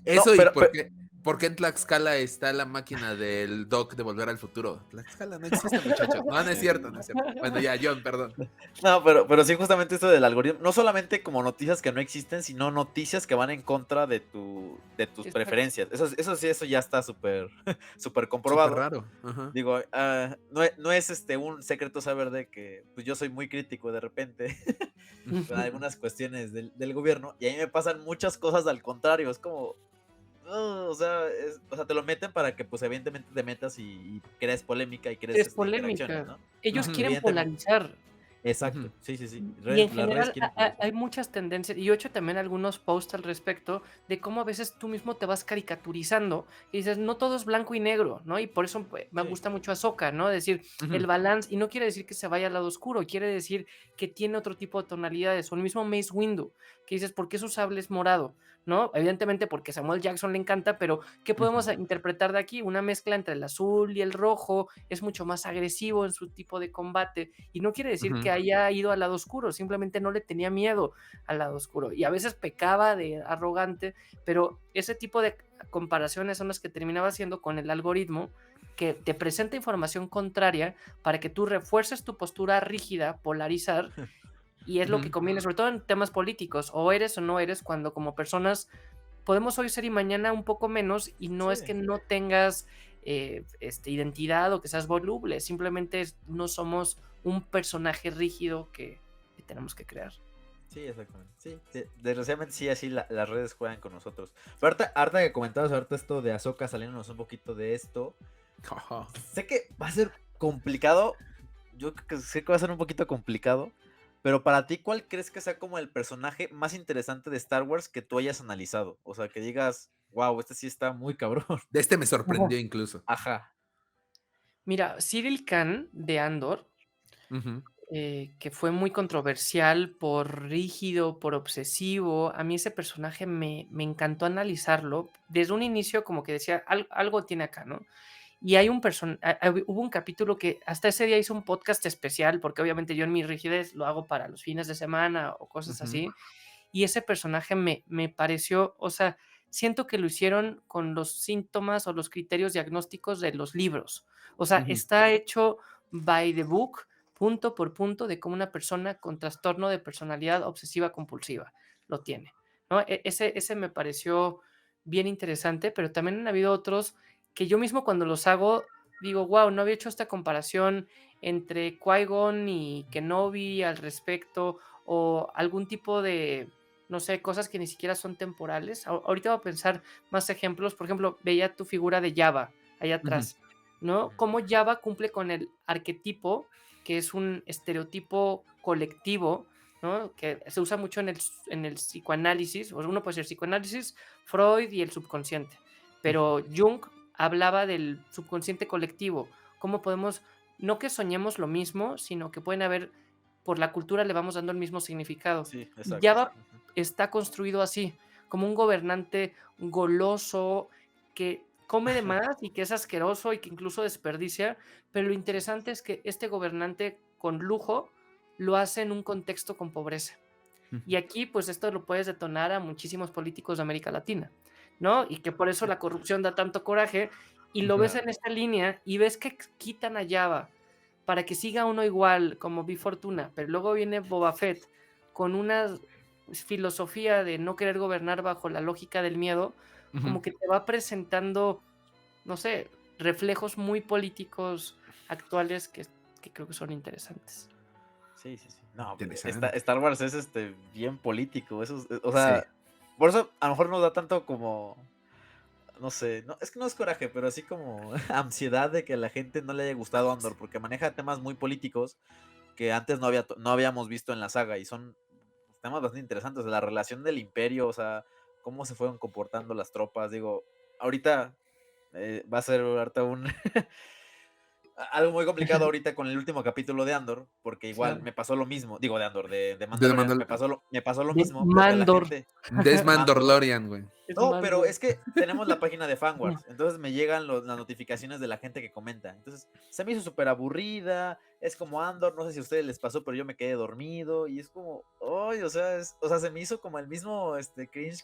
No, Eso y pero, por qué en Tlaxcala está la máquina del Doc de Volver al Futuro. Tlaxcala no existe, muchachos. No, no es cierto, no es cierto. Bueno, ya, John, perdón. no, pero sí, justamente esto del algoritmo, no solamente como noticias que no existen, sino noticias que van en contra de tus exacto. preferencias. Eso sí, eso ya está súper súper Súper comprobado. raro. Ajá. Digo, no es un secreto saber de que pues, yo soy muy crítico de repente con algunas cuestiones del gobierno, y a mí me pasan muchas cosas al contrario. Es como, o sea, te lo meten para que pues evidentemente te metas y crees polémica y crees Es interacciones, polémica. ¿no? Ellos Ujú. quieren Evidentemente. polarizar. Exacto, sí, sí, sí. Y en Las redes general quieren por eso. hay muchas tendencias, y yo he hecho también algunos posts al respecto de cómo a veces tú mismo te vas caricaturizando y dices, no todo es blanco y negro, ¿no? Y por eso pues, me Sí, gusta mucho Ahsoka, ¿no? Decir, el Ujú, balance, y no quiere decir que se vaya al lado oscuro, quiere decir que tiene otro tipo de tonalidades, o el mismo Mace Windu, que dices, ¿por qué su sable es morado? ¿No? Evidentemente porque Samuel Jackson le encanta, pero ¿qué podemos ujú, interpretar de aquí? Una mezcla entre el azul y el rojo, es mucho más agresivo en su tipo de combate, y no quiere decir que ujú, haya ido al lado oscuro, simplemente no le tenía miedo al lado oscuro, y a veces pecaba de arrogante, pero ese tipo de comparaciones son las que terminaba haciendo con el algoritmo, que te presenta información contraria para que tú refuerces tu postura rígida, polarizar, y es lo que ujú. conviene, sobre todo en temas políticos, o eres o no eres, cuando como personas podemos hoy ser y mañana un poco menos, y no es sí, que no tengas identidad o que seas voluble, simplemente no somos un personaje rígido que tenemos que crear. sí, exactamente. Sí, desgraciadamente sí, así las redes juegan con nosotros. Pero ahorita que comentabas ahorita esto de Ahsoka, saliéndonos un poquito de esto, Ajá. sé que va a ser complicado. Yo creo que sé que va a ser un poquito complicado. Pero para ti, ¿cuál crees que sea como el personaje más interesante de Star Wars que tú hayas analizado? O sea, que digas, wow, este sí está muy cabrón. De este me Ajá. sorprendió incluso. Ajá. Mira, Cyril Khan de Andor, Ujú, que fue muy controversial por rígido, por obsesivo. A mí ese personaje me encantó analizarlo. Desde un inicio como que decía, algo tiene acá, ¿no? Y hay hubo un capítulo que hasta ese día hice un podcast especial, porque obviamente yo en mi rigidez lo hago para los fines de semana o cosas ujú, así, y ese personaje me pareció, o sea, siento que lo hicieron con los síntomas o los criterios diagnósticos de los libros. O sea, ujú, está hecho by the book, punto por punto, de cómo una persona con trastorno de personalidad obsesiva compulsiva lo tiene, ¿no? Ese me pareció bien interesante, pero también han habido otros que yo mismo cuando los hago digo, wow, no había hecho esta comparación entre Qui-Gon y Kenobi al respecto, o algún tipo de, no sé, cosas que ni siquiera son temporales. Ahorita voy a pensar más ejemplos. Por ejemplo, veía tu figura de Java allá ujú, atrás, ¿no? Cómo Java cumple con el arquetipo, que es un estereotipo colectivo, ¿no? Que se usa mucho en el psicoanálisis. O sea, uno puede ser psicoanálisis, Freud y el subconsciente. ujú. Pero Jung hablaba del subconsciente colectivo. Cómo podemos, no que soñemos lo mismo, sino que pueden haber, por la cultura le vamos dando el mismo significado. Sí, Y exacto. Java está construido así, como un gobernante goloso que come de más y que es asqueroso y que incluso desperdicia, pero lo Sí. interesante es que este gobernante con lujo lo hace en un contexto con pobreza. Ujú. Y aquí, pues esto lo puedes detonar a muchísimos políticos de América Latina, ¿no? Y que por eso la corrupción da tanto coraje, y lo ves Ujú. Claro. en esta línea y ves que quitan a Java para que siga uno igual como Big Fortuna, pero luego viene Boba Fett con una filosofía de no querer gobernar bajo la lógica del miedo, Ujú. como que te va presentando, no sé, reflejos muy políticos actuales que creo que son interesantes. Sí, sí, sí. No, Interesante. Star Wars es bien político. Eso o Sí. sea, por eso a lo mejor nos da tanto como, no sé, no, es que no es coraje, pero así como ansiedad de que a la gente no le haya gustado Andor, porque maneja temas muy políticos que antes no habíamos visto en la saga y son temas bastante interesantes, de la relación del imperio, o sea, cómo se fueron comportando las tropas, digo, ahorita va a ser ahorita un algo muy complicado ahorita con el último capítulo de Andor, porque igual Claro. me pasó lo mismo, digo de Andor, de De Mandalorian, me pasó lo De mismo, porque la Mandor. gente, Des Mandor, Mandalorian, güey. Es no, pero Mandor. es que tenemos la página de Fanwars, entonces me llegan las notificaciones de la gente que comenta. Entonces, se me hizo súper aburrida, es como Andor, no sé si a ustedes les pasó, pero yo me quedé dormido y es como, ay, o sea, o sea, se me hizo como el mismo cringe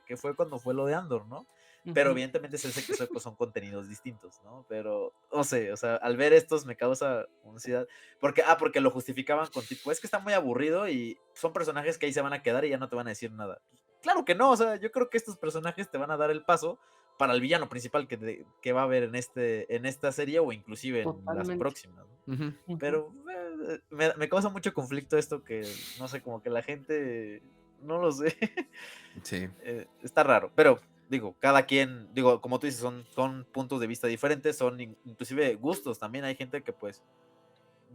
que fue cuando fue lo de Andor, ¿no? Pero Ujú. evidentemente sé que son contenidos distintos, ¿no? Pero, no sé, o sea, al ver estos me causa ansiedad. Porque lo justificaban con tipo, es que está muy aburrido y son personajes que ahí se van a quedar y ya no te van a decir nada. Claro que no, o sea, yo creo que estos personajes te van a dar el paso para el villano principal que va a haber en esta serie o inclusive en las Totalmente. próximas, ¿no? Ujú. Ujú. Pero me causa mucho conflicto esto que, no sé, como que la gente, no lo sé, Sí. está raro, pero digo, cada quien, digo, como tú dices, son puntos de vista diferentes, son inclusive gustos también, hay gente que pues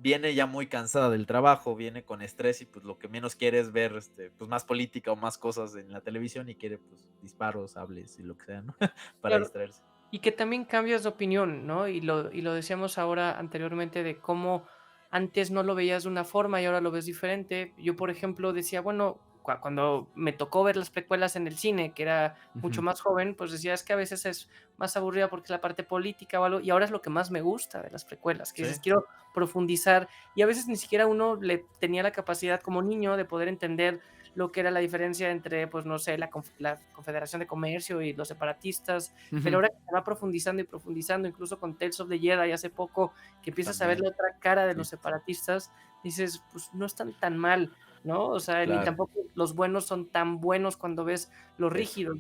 viene ya muy cansada del trabajo, viene con estrés y pues lo que menos quiere es ver pues más política o más cosas en la televisión y quiere pues disparos, sables y lo que sea, ¿no? Para Claro. distraerse. Y que también cambias de opinión, ¿no? Y lo decíamos ahora anteriormente de cómo antes no lo veías de una forma y ahora lo ves diferente. Yo, por ejemplo, decía, bueno, cuando me tocó ver las precuelas en el cine, que era mucho Ujú. más joven, pues decía, es que a veces es más aburrida porque es la parte política o algo, y ahora es lo que más me gusta de las precuelas, que Sí, dices, quiero profundizar, y a veces ni siquiera uno le tenía la capacidad como niño de poder entender lo que era la diferencia entre, pues no sé, la Confederación de Comercio y los separatistas, pero Ujú. ahora que se va profundizando y profundizando, incluso con Tales of the Jedi hace poco, que empiezas a ver también, la otra cara de Sí. los separatistas, dices, pues no están tan mal, ¿no? O sea, ni claro. tampoco los buenos son tan buenos cuando ves lo Eso. rígido.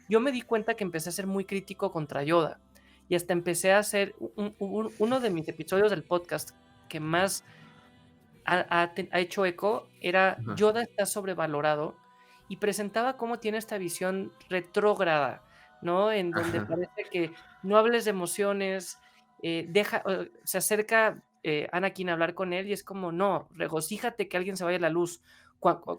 Yo me di cuenta que empecé a ser muy crítico contra Yoda y hasta empecé a hacer uno de mis episodios del podcast que más ha hecho eco era Ajá. Yoda está sobrevalorado y presentaba cómo tiene esta visión retrógrada, ¿no? En donde Ajá. parece que no hables de emociones, se acerca Anakin a hablar con él y es como, no, regocíjate que alguien se vaya a la luz,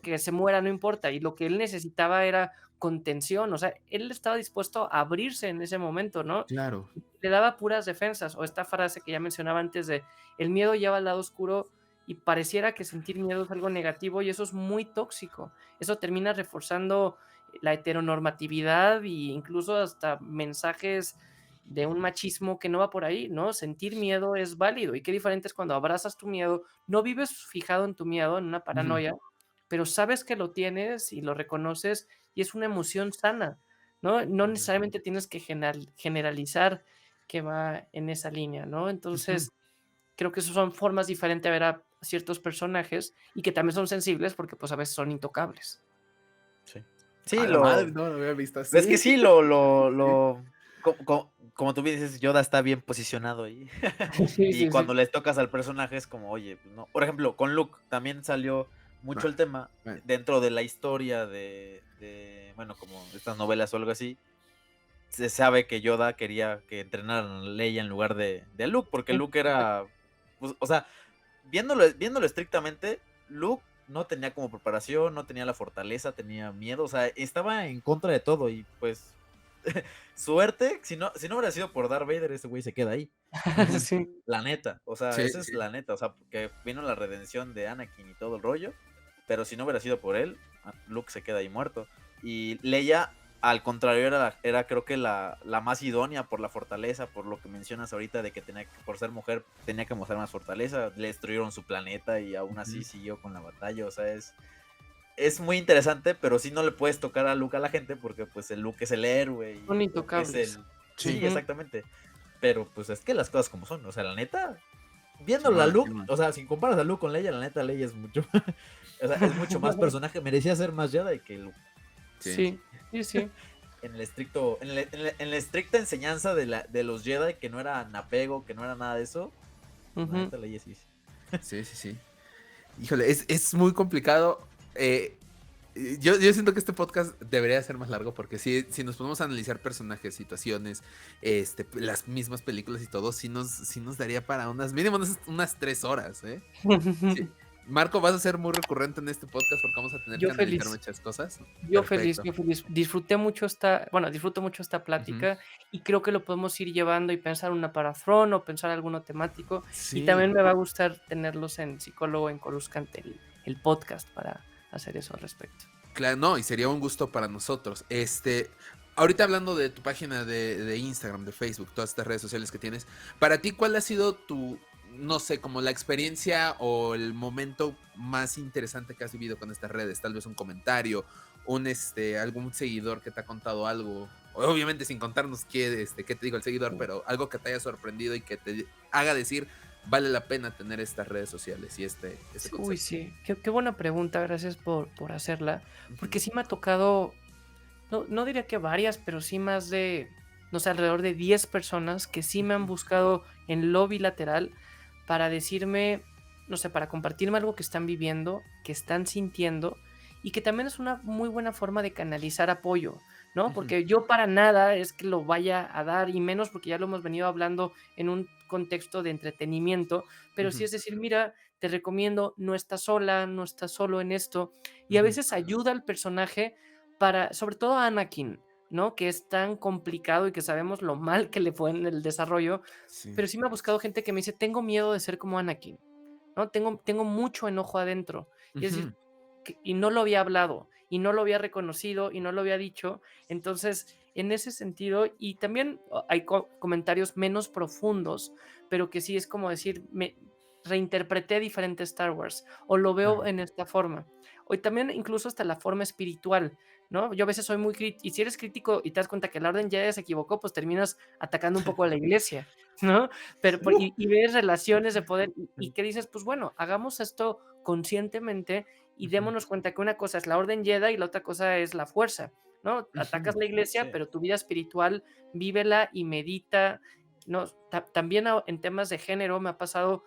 que se muera, no importa. Y lo que él necesitaba era contención, o sea, él estaba dispuesto a abrirse en ese momento, ¿no? Claro. Le daba puras defensas, o esta frase que ya mencionaba antes de el miedo lleva al lado oscuro y pareciera que sentir miedo es algo negativo y eso es muy tóxico. Eso termina reforzando la heteronormatividad e incluso hasta mensajes de un machismo que no va por ahí, ¿no? Sentir miedo es válido y qué diferente es cuando abrazas tu miedo, no vives fijado en tu miedo, en una Ujú. paranoia, pero sabes que lo tienes y lo reconoces y es una emoción sana, ¿no? No Ujú, necesariamente tienes que generalizar que va en esa línea, ¿no? Ujú. Entonces, creo que eso son formas diferentes de ver a ciertos personajes y que también son sensibles porque, pues, a veces son intocables. sí. A Sí, la madre, no lo había visto es que así. sí, Sí. como tú bien dices, Yoda está bien posicionado ahí. Sí, Y sí, sí. cuando le tocas al personaje es como, oye, pues no. Por ejemplo, con Luke también salió mucho Ah, el tema bueno. dentro de la historia bueno, como estas novelas o algo así. Se sabe que Yoda quería que entrenaran a Leia en lugar de Luke, porque Sí, Luke era, pues, o sea, viéndolo estrictamente, Luke no tenía como preparación, no tenía la fortaleza, tenía miedo, o sea, estaba en contra de todo y pues suerte, si no hubiera sido por Darth Vader, ese güey se queda ahí. Ujú. sí. La neta, o sea, Sí, esa es sí. la neta, o sea, porque vino la redención de Anakin y todo el rollo, pero si no hubiera sido por él, Luke se queda ahí muerto. Y Leia, al contrario, era creo que la más idónea por la fortaleza, por lo que mencionas ahorita de que por ser mujer tenía que mostrar más fortaleza, le destruyeron su planeta y aún así Ujú. siguió con la batalla, o sea, es muy interesante, pero sí no le puedes tocar a Luke a la gente porque pues el Luke es el héroe Son y es intocables. el... Sí, Sí. Ujú. exactamente. Pero pues es que las cosas como son, o sea, la neta, viéndolo a Simón, Luke, Simón. o sea, si comparas a Luke con Leia, la neta Leia es mucho, o sea, es mucho más personaje, merecía ser más Jedi que Luke. Sí. Sí, sí, sí. En la estricta enseñanza de los Jedi, que no era apego, que no era nada de eso, pues la Ujú. neta Leia sí. Sí, sí, sí. Híjole, es muy complicado. Yo siento que este podcast debería ser más largo porque si nos ponemos a analizar personajes, situaciones, las mismas películas y todo, sí nos daría para mínimo unas 3 horas, ¿eh? Sí. Marco, vas a ser muy recurrente en este podcast porque vamos a tener que Yo analizar feliz. muchas cosas. Yo feliz, Perfecto. yo feliz. Disfruto mucho esta Ujú. plática y creo que lo podemos ir llevando y pensar una para Throne o pensar alguno temático. Y Sí, también me va a gustar tenerlos en Psicólogo en Coruscant, el podcast para hacer eso al respecto. claro, no, y sería un gusto para nosotros. Ahorita hablando de tu página de Instagram, de Facebook, todas estas redes sociales que tienes, para ti, ¿cuál ha sido no sé, como la experiencia o el momento más interesante que has vivido con estas redes? Tal vez un comentario, algún seguidor que te ha contado algo, obviamente sin contarnos qué te digo el seguidor, pero algo que te haya sorprendido y que te haga decir, vale la pena tener estas redes sociales y este Sí, uy, concepto. sí, qué buena pregunta, gracias por hacerla, porque Ujú. sí me ha tocado, no diría que varias, pero sí más de, no sé, alrededor de 10 personas que sí me han Ujú. buscado en lo bilateral para decirme, no sé, para compartirme algo que están viviendo, que están sintiendo y que también es una muy buena forma de canalizar apoyo, ¿no? Ujú. Porque yo para nada es que lo vaya a dar, y menos porque ya lo hemos venido hablando en un contexto de entretenimiento, pero sí Ujú. es decir, mira, te recomiendo, no estás sola, no estás solo en esto, y a Ujú. veces ayuda al personaje para, sobre todo a Anakin, ¿no? Que es tan complicado y que sabemos lo mal que le fue en el desarrollo, Sí. pero sí me ha buscado gente que me dice, tengo miedo de ser como Anakin, ¿no? Tengo mucho enojo adentro. Y es decir, Ujú. y no lo había hablado, y no lo había reconocido, y no lo había dicho. Entonces, en ese sentido, y también hay comentarios menos profundos, pero que sí es como decir, me reinterpreté diferente Star Wars, o lo veo Claro. en esta forma. O también incluso hasta la forma espiritual, ¿no? Yo a veces soy muy crítico, y si eres crítico y te das cuenta que la Orden Jedi se equivocó, pues terminas atacando un poco a la iglesia, ¿no? Pero, y ves relaciones de poder, y que dices, pues bueno, hagamos esto conscientemente y Ujú. démonos cuenta que una cosa es la Orden Jedi y la otra cosa es la fuerza, ¿no? Atacas Ujú. la iglesia, Sí. pero tu vida espiritual, vívela y medita, ¿no? También en temas de género me ha pasado,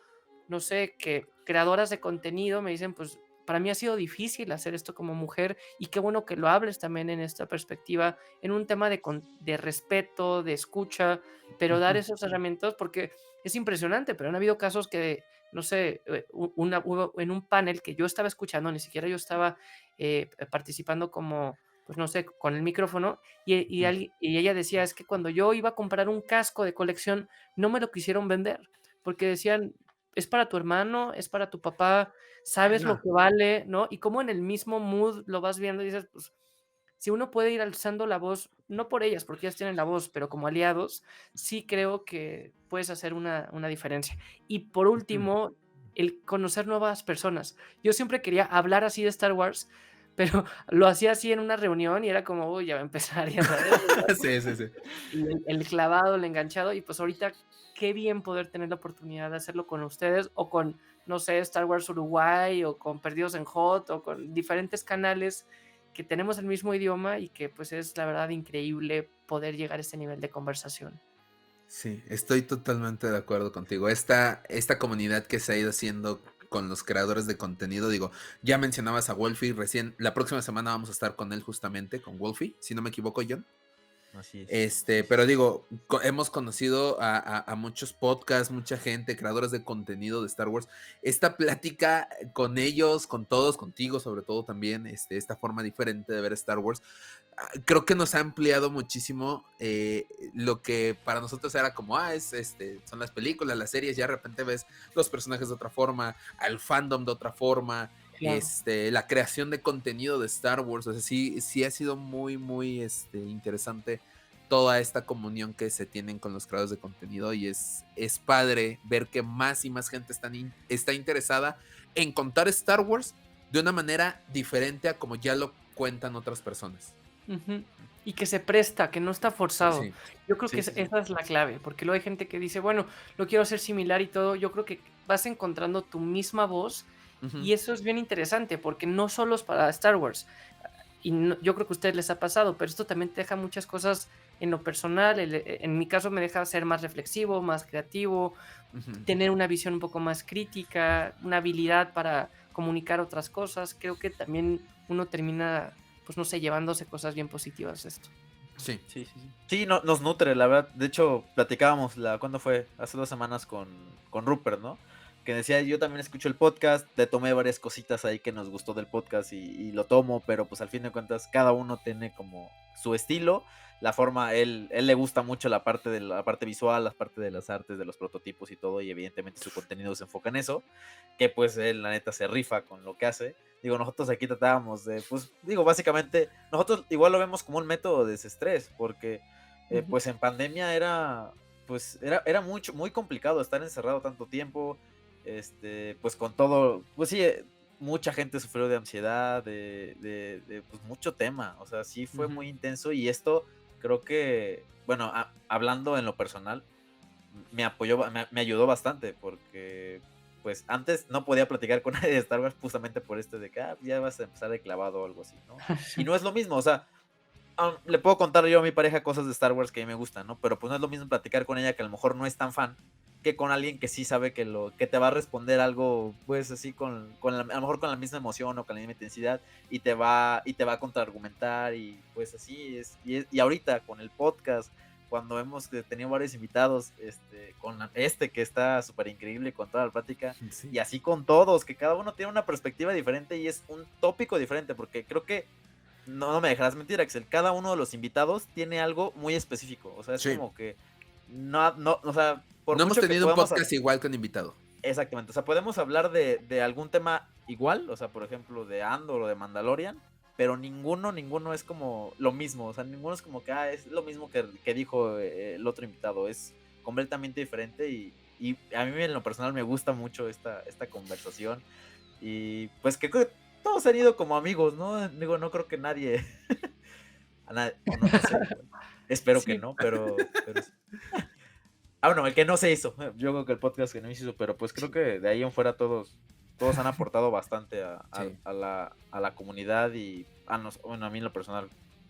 no sé, que creadoras de contenido me dicen, pues para mí ha sido difícil hacer esto como mujer, y qué bueno que lo hables también en esta perspectiva, en un tema de respeto, de escucha, pero dar Ujú. esas herramientas, porque es impresionante, pero han habido casos que, no sé, hubo en un panel que yo estaba escuchando, ni siquiera yo estaba participando como, pues no sé, con el micrófono, Ujú. y ella decía, es que cuando yo iba a comprar un casco de colección, no me lo quisieron vender, porque decían, es para tu hermano, es para tu papá, sabes lo ¡Hala! que vale, ¿no? Y como en el mismo mood lo vas viendo y dices, pues, si uno puede ir alzando la voz, no por ellas, porque ellas tienen la voz, pero como aliados, sí creo que puedes hacer una diferencia. Y por Ujú. último, el conocer nuevas personas. Yo siempre quería hablar así de Star Wars, pero lo hacía así en una reunión y era como, uy, ya va a empezar, ya sabes. Sí, sí, sí. El clavado, el enganchado, y pues ahorita qué bien poder tener la oportunidad de hacerlo con ustedes o con, no sé, Star Wars Uruguay o con Perdidos en Hot o con diferentes canales que tenemos el mismo idioma y que pues es la verdad increíble poder llegar a este nivel de conversación. Sí, estoy totalmente de acuerdo contigo. Esta comunidad que se ha ido haciendo con los creadores de contenido, digo, ya mencionabas a Wolfie, recién, la próxima semana vamos a estar con él justamente, con Wolfie, si no me equivoco, John. Así es. Así es. Pero digo, hemos conocido a muchos podcasts, mucha gente, creadores de contenido de Star Wars. Esta plática con ellos, con todos, contigo sobre todo también, esta forma diferente de ver Star Wars, creo que nos ha ampliado muchísimo lo que para nosotros era como, son las películas, las series, ya de repente ves los personajes de otra forma, al fandom de otra forma, Claro. la creación de contenido de Star Wars, o sea, sí ha sido muy, muy interesante toda esta comunión que se tienen con los creadores de contenido y es padre ver que más y más gente está interesada en contar Star Wars de una manera diferente a como ya lo cuentan otras personas. Ujú. Y que se presta, que no está forzado. Sí, Yo creo que sí, sí, sí. esa es la clave, porque luego hay gente que dice, bueno, lo quiero hacer similar y todo. Yo creo que vas encontrando tu misma voz Ujú. y eso es bien interesante, porque no solo es para Star Wars. Y yo creo que a ustedes les ha pasado, pero esto también te deja muchas cosas en lo personal. En mi caso me deja ser más reflexivo, más creativo, Ujú. tener una visión un poco más crítica, una habilidad para comunicar otras cosas. Creo que también uno termina, pues no sé, llevándose cosas bien positivas de esto. Sí. Sí, sí, sí. Sí, nos nutre, la verdad. De hecho, platicábamos, ¿cuándo fue? Hace 2 semanas con Rupert, ¿no? Que decía, yo también escucho el podcast, le tomé varias cositas ahí que nos gustó del podcast y lo tomo, pero pues al fin de cuentas cada uno tiene como su estilo, la forma, él le gusta mucho la parte visual, la parte de las artes, de los prototipos y todo, y evidentemente su contenido se enfoca en eso, que pues él la neta se rifa con lo que hace. Digo, nosotros aquí tratábamos de, pues, digo, básicamente, nosotros igual lo vemos como un método de desestrés, porque, Ujú. pues, en pandemia era mucho, muy complicado estar encerrado tanto tiempo, pues, con todo, pues sí, mucha gente sufrió de ansiedad, pues, mucho tema, o sea, sí fue Ujú. muy intenso y esto creo que, bueno, hablando en lo personal, me apoyó, me ayudó bastante porque pues antes no podía platicar con nadie de Star Wars justamente por esto de que ya vas a empezar de clavado o algo así, ¿no? Y no es lo mismo, o sea, le puedo contar yo a mi pareja cosas de Star Wars que a mí me gustan, ¿no? Pero pues no es lo mismo platicar con ella que a lo mejor no es tan fan que con alguien que sí sabe que te va a responder algo, pues así a lo mejor con la misma emoción o con la misma intensidad, y te va a contraargumentar, y pues así es. Y ahorita con el podcast, cuando hemos tenido varios invitados, con que está súper increíble con toda la plática, Sí. y así con todos, que cada uno tiene una perspectiva diferente y es un tópico diferente, porque creo que no me dejarás mentir, Axel, cada uno de los invitados tiene algo muy específico, o sea, es Sí. como que no, o sea, por No hemos mucho que tenido un podamos podcast igual con invitado. exactamente, o sea, podemos hablar de algún tema igual, o sea, por ejemplo, de Andor o de Mandalorian, pero ninguno es como lo mismo, o sea, ninguno es como que es lo mismo que dijo el otro invitado, es completamente diferente, y a mí en lo personal me gusta mucho esta conversación, y pues que creo que todos han ido como amigos, ¿no? Digo, no creo que nadie, no sé, espero que Sí, no, pero sí. Bueno, el que no se hizo. Yo creo que el podcast que no se hizo, pero pues creo que de ahí en fuera todos han aportado bastante Sí. a la comunidad, y bueno, a mí en lo personal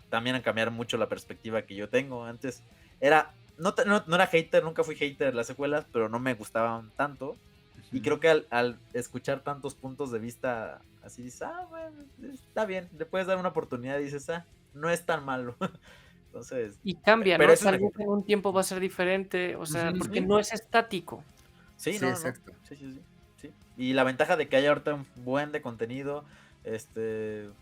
también han cambiado mucho la perspectiva que yo tengo. Antes era, no era hater, nunca fui hater de las secuelas, pero no me gustaban tanto. Y creo que al escuchar tantos puntos de vista, así dices, bueno, está bien, le puedes dar una oportunidad, y dices, no es tan malo. Entonces, y cambia, pero ¿no? eso es un Tal vez ejemplo. en un tiempo va a ser diferente, o sea, Ujú. porque Sí. no es estático. Sí, Sí, no. exacto. Sí. Y la ventaja de que haya ahorita un buen de contenido,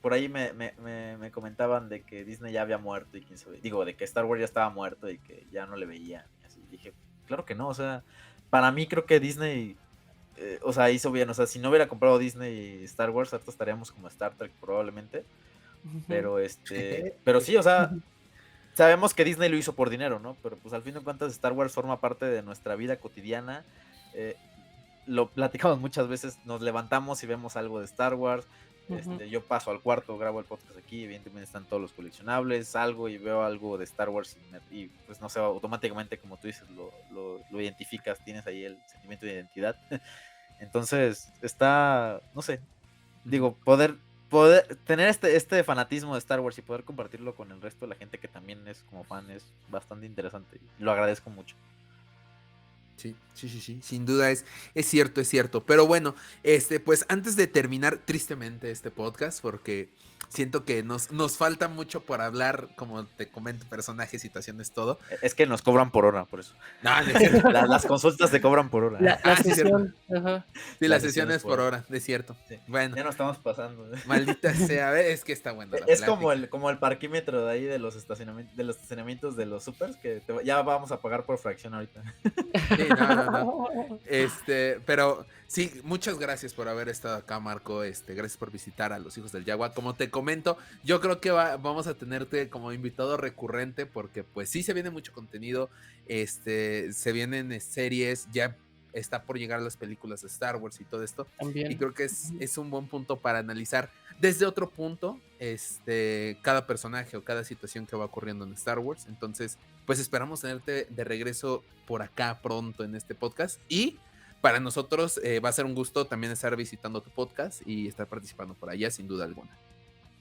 por ahí me comentaban de que Disney ya había muerto, y quién sabe, digo, de que Star Wars ya estaba muerto y que ya no le veían. Y así dije, claro que no, o sea, para mí creo que Disney, o sea, hizo bien, o sea, si no hubiera comprado Disney y Star Wars, ahorita estaríamos como Star Trek probablemente, Ujú. pero pero sí, o sea, sabemos que Disney lo hizo por dinero, ¿no? Pero pues al fin de cuentas Star Wars forma parte de nuestra vida cotidiana. eh, lo platicamos muchas veces, nos levantamos y vemos algo de Star Wars. Ujú. Yo paso al cuarto, grabo el podcast aquí, evidentemente están todos los coleccionables, salgo y veo algo de Star Wars, y pues no sé, automáticamente, como tú dices, lo identificas, tienes ahí el sentimiento de identidad. Entonces, no sé, digo, poder tener este fanatismo de Star Wars y poder compartirlo con el resto de la gente que también es como fan es bastante interesante, y lo agradezco mucho. Sí, sin duda es cierto. Pero bueno, pues antes de terminar tristemente este podcast, porque siento que nos falta mucho por hablar, como te comento, personajes, situaciones, todo. Es que nos cobran por hora, por eso. No, no es cierto. Las consultas te cobran por hora. La Ah, sí, es cierto. sesión, ajá. Sí, Las las sesiones sesiones por hora, es cierto. Sí. Bueno, Ya nos estamos pasando. maldita sea, a ver, es que está buena la Es como plática. como el parquímetro de ahí de los estacionamientos de los supers, que ya vamos a pagar por fracción ahorita. Sí, no. Pero sí, muchas gracias por haber estado acá, Marco. Gracias por visitar a los hijos del Yagua. Como te comento, yo creo que vamos a tenerte como invitado recurrente, porque pues sí se viene mucho contenido. Se vienen series, ya está por llegar las películas de Star Wars y todo esto. También. Y creo que es un buen punto para analizar desde otro punto cada personaje o cada situación que va ocurriendo en Star Wars. Entonces, pues esperamos tenerte de regreso por acá pronto en este podcast. Y para nosotros va a ser un gusto también estar visitando tu podcast y estar participando por allá, sin duda alguna.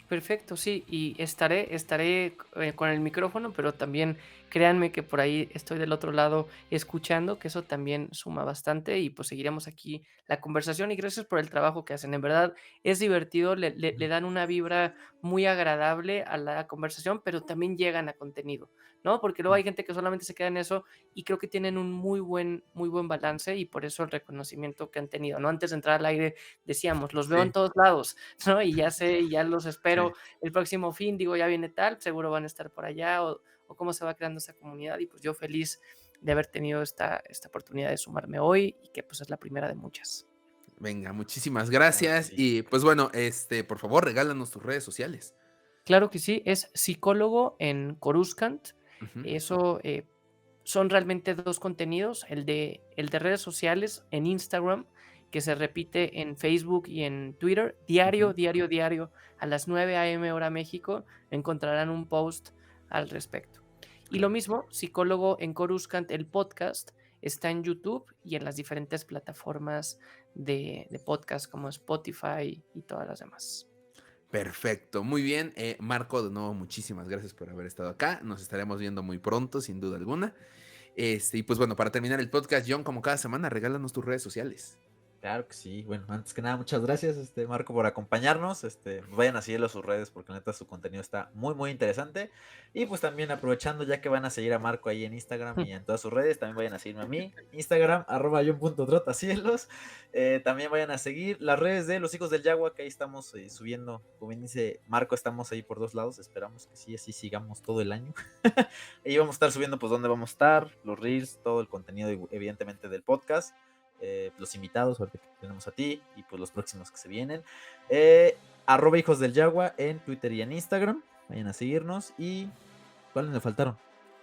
Perfecto, sí, y estaré con el micrófono, pero también créanme que por ahí estoy del otro lado escuchando, que eso también suma bastante, y pues seguiremos aquí la conversación, y gracias por el trabajo que hacen. En verdad es divertido, le dan una vibra muy agradable a la conversación, pero también llegan a contenido, ¿no? Porque luego hay gente que solamente se queda en eso, y creo que tienen un muy buen balance, y por eso el reconocimiento que han tenido, ¿no? Antes de entrar al aire decíamos, los veo en Sí, todos lados, ¿no? Y ya sé, y ya los espero sí. el próximo fin, digo, ya viene tal, seguro van a estar por allá, o cómo se va creando esa comunidad, y pues yo feliz de haber tenido esta oportunidad de sumarme hoy, y que pues es la primera de muchas. Venga, muchísimas Claro que gracias. sí. Y pues bueno, por favor, regálanos tus redes sociales. Claro que sí, es psicólogo en Coruscant, Ujú, eso son realmente dos contenidos, el de redes sociales en Instagram, que se repite en Facebook y en Twitter, ujú. diario, a las 9 a.m. hora México, encontrarán un post al respecto. Y lo Claro. mismo, psicólogo en Coruscant, el podcast, está en YouTube y en las diferentes plataformas de podcast como Spotify y todas las demás. Perfecto, muy bien. Marco, de nuevo, muchísimas gracias por haber estado acá. Nos estaremos viendo muy pronto, sin duda alguna. Y pues bueno, para terminar el podcast, John, como cada semana, regálanos tus redes sociales. Claro que sí. Bueno, antes que nada, muchas gracias, Marco, por acompañarnos. Vayan a seguirlo a sus redes porque neta su contenido está muy, muy interesante. Y pues también aprovechando, ya que van a seguir a Marco ahí en Instagram y en todas sus redes, también vayan a seguirme a mí. Instagram, @john.trotacielos. También vayan a seguir las redes de los hijos del Yagua, que ahí estamos subiendo. Como bien dice Marco, estamos ahí por 2 lados. Esperamos que sí, así sigamos todo el año. Ahí vamos a estar subiendo pues dónde vamos a estar, los reels, todo el contenido evidentemente del podcast. Los invitados, ahorita que tenemos a ti y pues los próximos que se vienen. @hijos del Yagua en Twitter y en Instagram. Vayan a seguirnos. Y ¿cuáles me faltaron?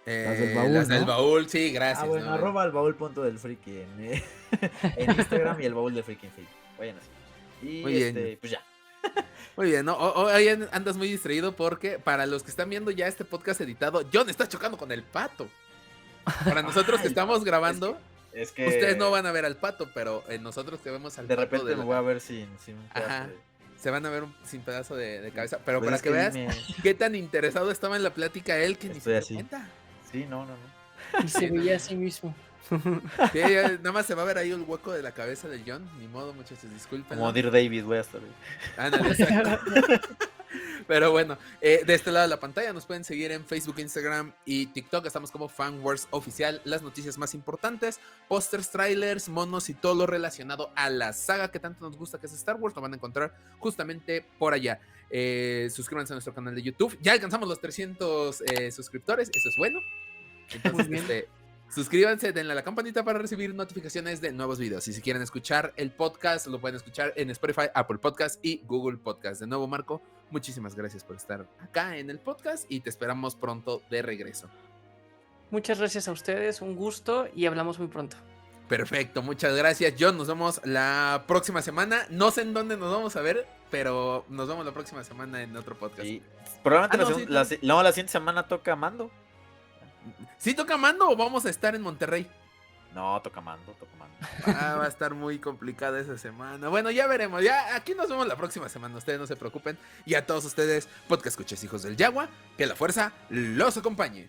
Las del baúl, las del baúl, sí, gracias. Bueno, @elbaúl.delfriki en Instagram y el baúl del friki en Facebook. Vayan así. Y muy bien. Pues ya. Muy bien, ¿no? Hoy andas muy distraído porque para los que están viendo ya este podcast editado, John está chocando con el pato. Para nosotros que estamos grabando, es que ustedes no van a ver al pato, pero nosotros que vemos al de pato. Repente me voy a ver sin un pedazo. Ajá. Se van a ver sin pedazo de cabeza. Pero pues para que veas qué tan interesado estaba en la plática él que ni se dio cuenta. Sí, no. Y se veía a sí mismo. Sí, nada más se va a ver ahí el hueco de la cabeza de John. Ni modo, muchachos, disculpen. Como Dear David, voy a estar ahí. Ándale, exacto. Pero bueno, de este lado de la pantalla nos pueden seguir en Facebook, Instagram y TikTok. Estamos como FanWars Oficial. Las noticias más importantes, pósters, trailers, monos y todo lo relacionado a la saga que tanto nos gusta, que es Star Wars, lo van a encontrar justamente por allá. Suscríbanse a nuestro canal de YouTube. Ya alcanzamos los 300 suscriptores, eso es bueno. Entonces, suscríbanse, denle a la campanita para recibir notificaciones de nuevos videos. Y si quieren escuchar el podcast, lo pueden escuchar en Spotify, Apple Podcast y Google Podcast. De nuevo, Marco, muchísimas gracias por estar acá en el podcast y te esperamos pronto de regreso. Muchas gracias a ustedes, un gusto y hablamos muy pronto. Perfecto, muchas gracias, John. Nos vemos la próxima semana. No sé en dónde nos vamos a ver, pero nos vemos la próxima semana en otro podcast. Sí. Probablemente la siguiente semana toca Mando. ¿Sí toca Mando o vamos a estar en Monterrey? No, toca Mando. Va a estar muy complicada esa semana. Bueno, ya veremos. Ya aquí nos vemos la próxima semana. Ustedes no se preocupen. Y a todos ustedes, podcast escuches hijos del Yagua, que la fuerza los acompañe.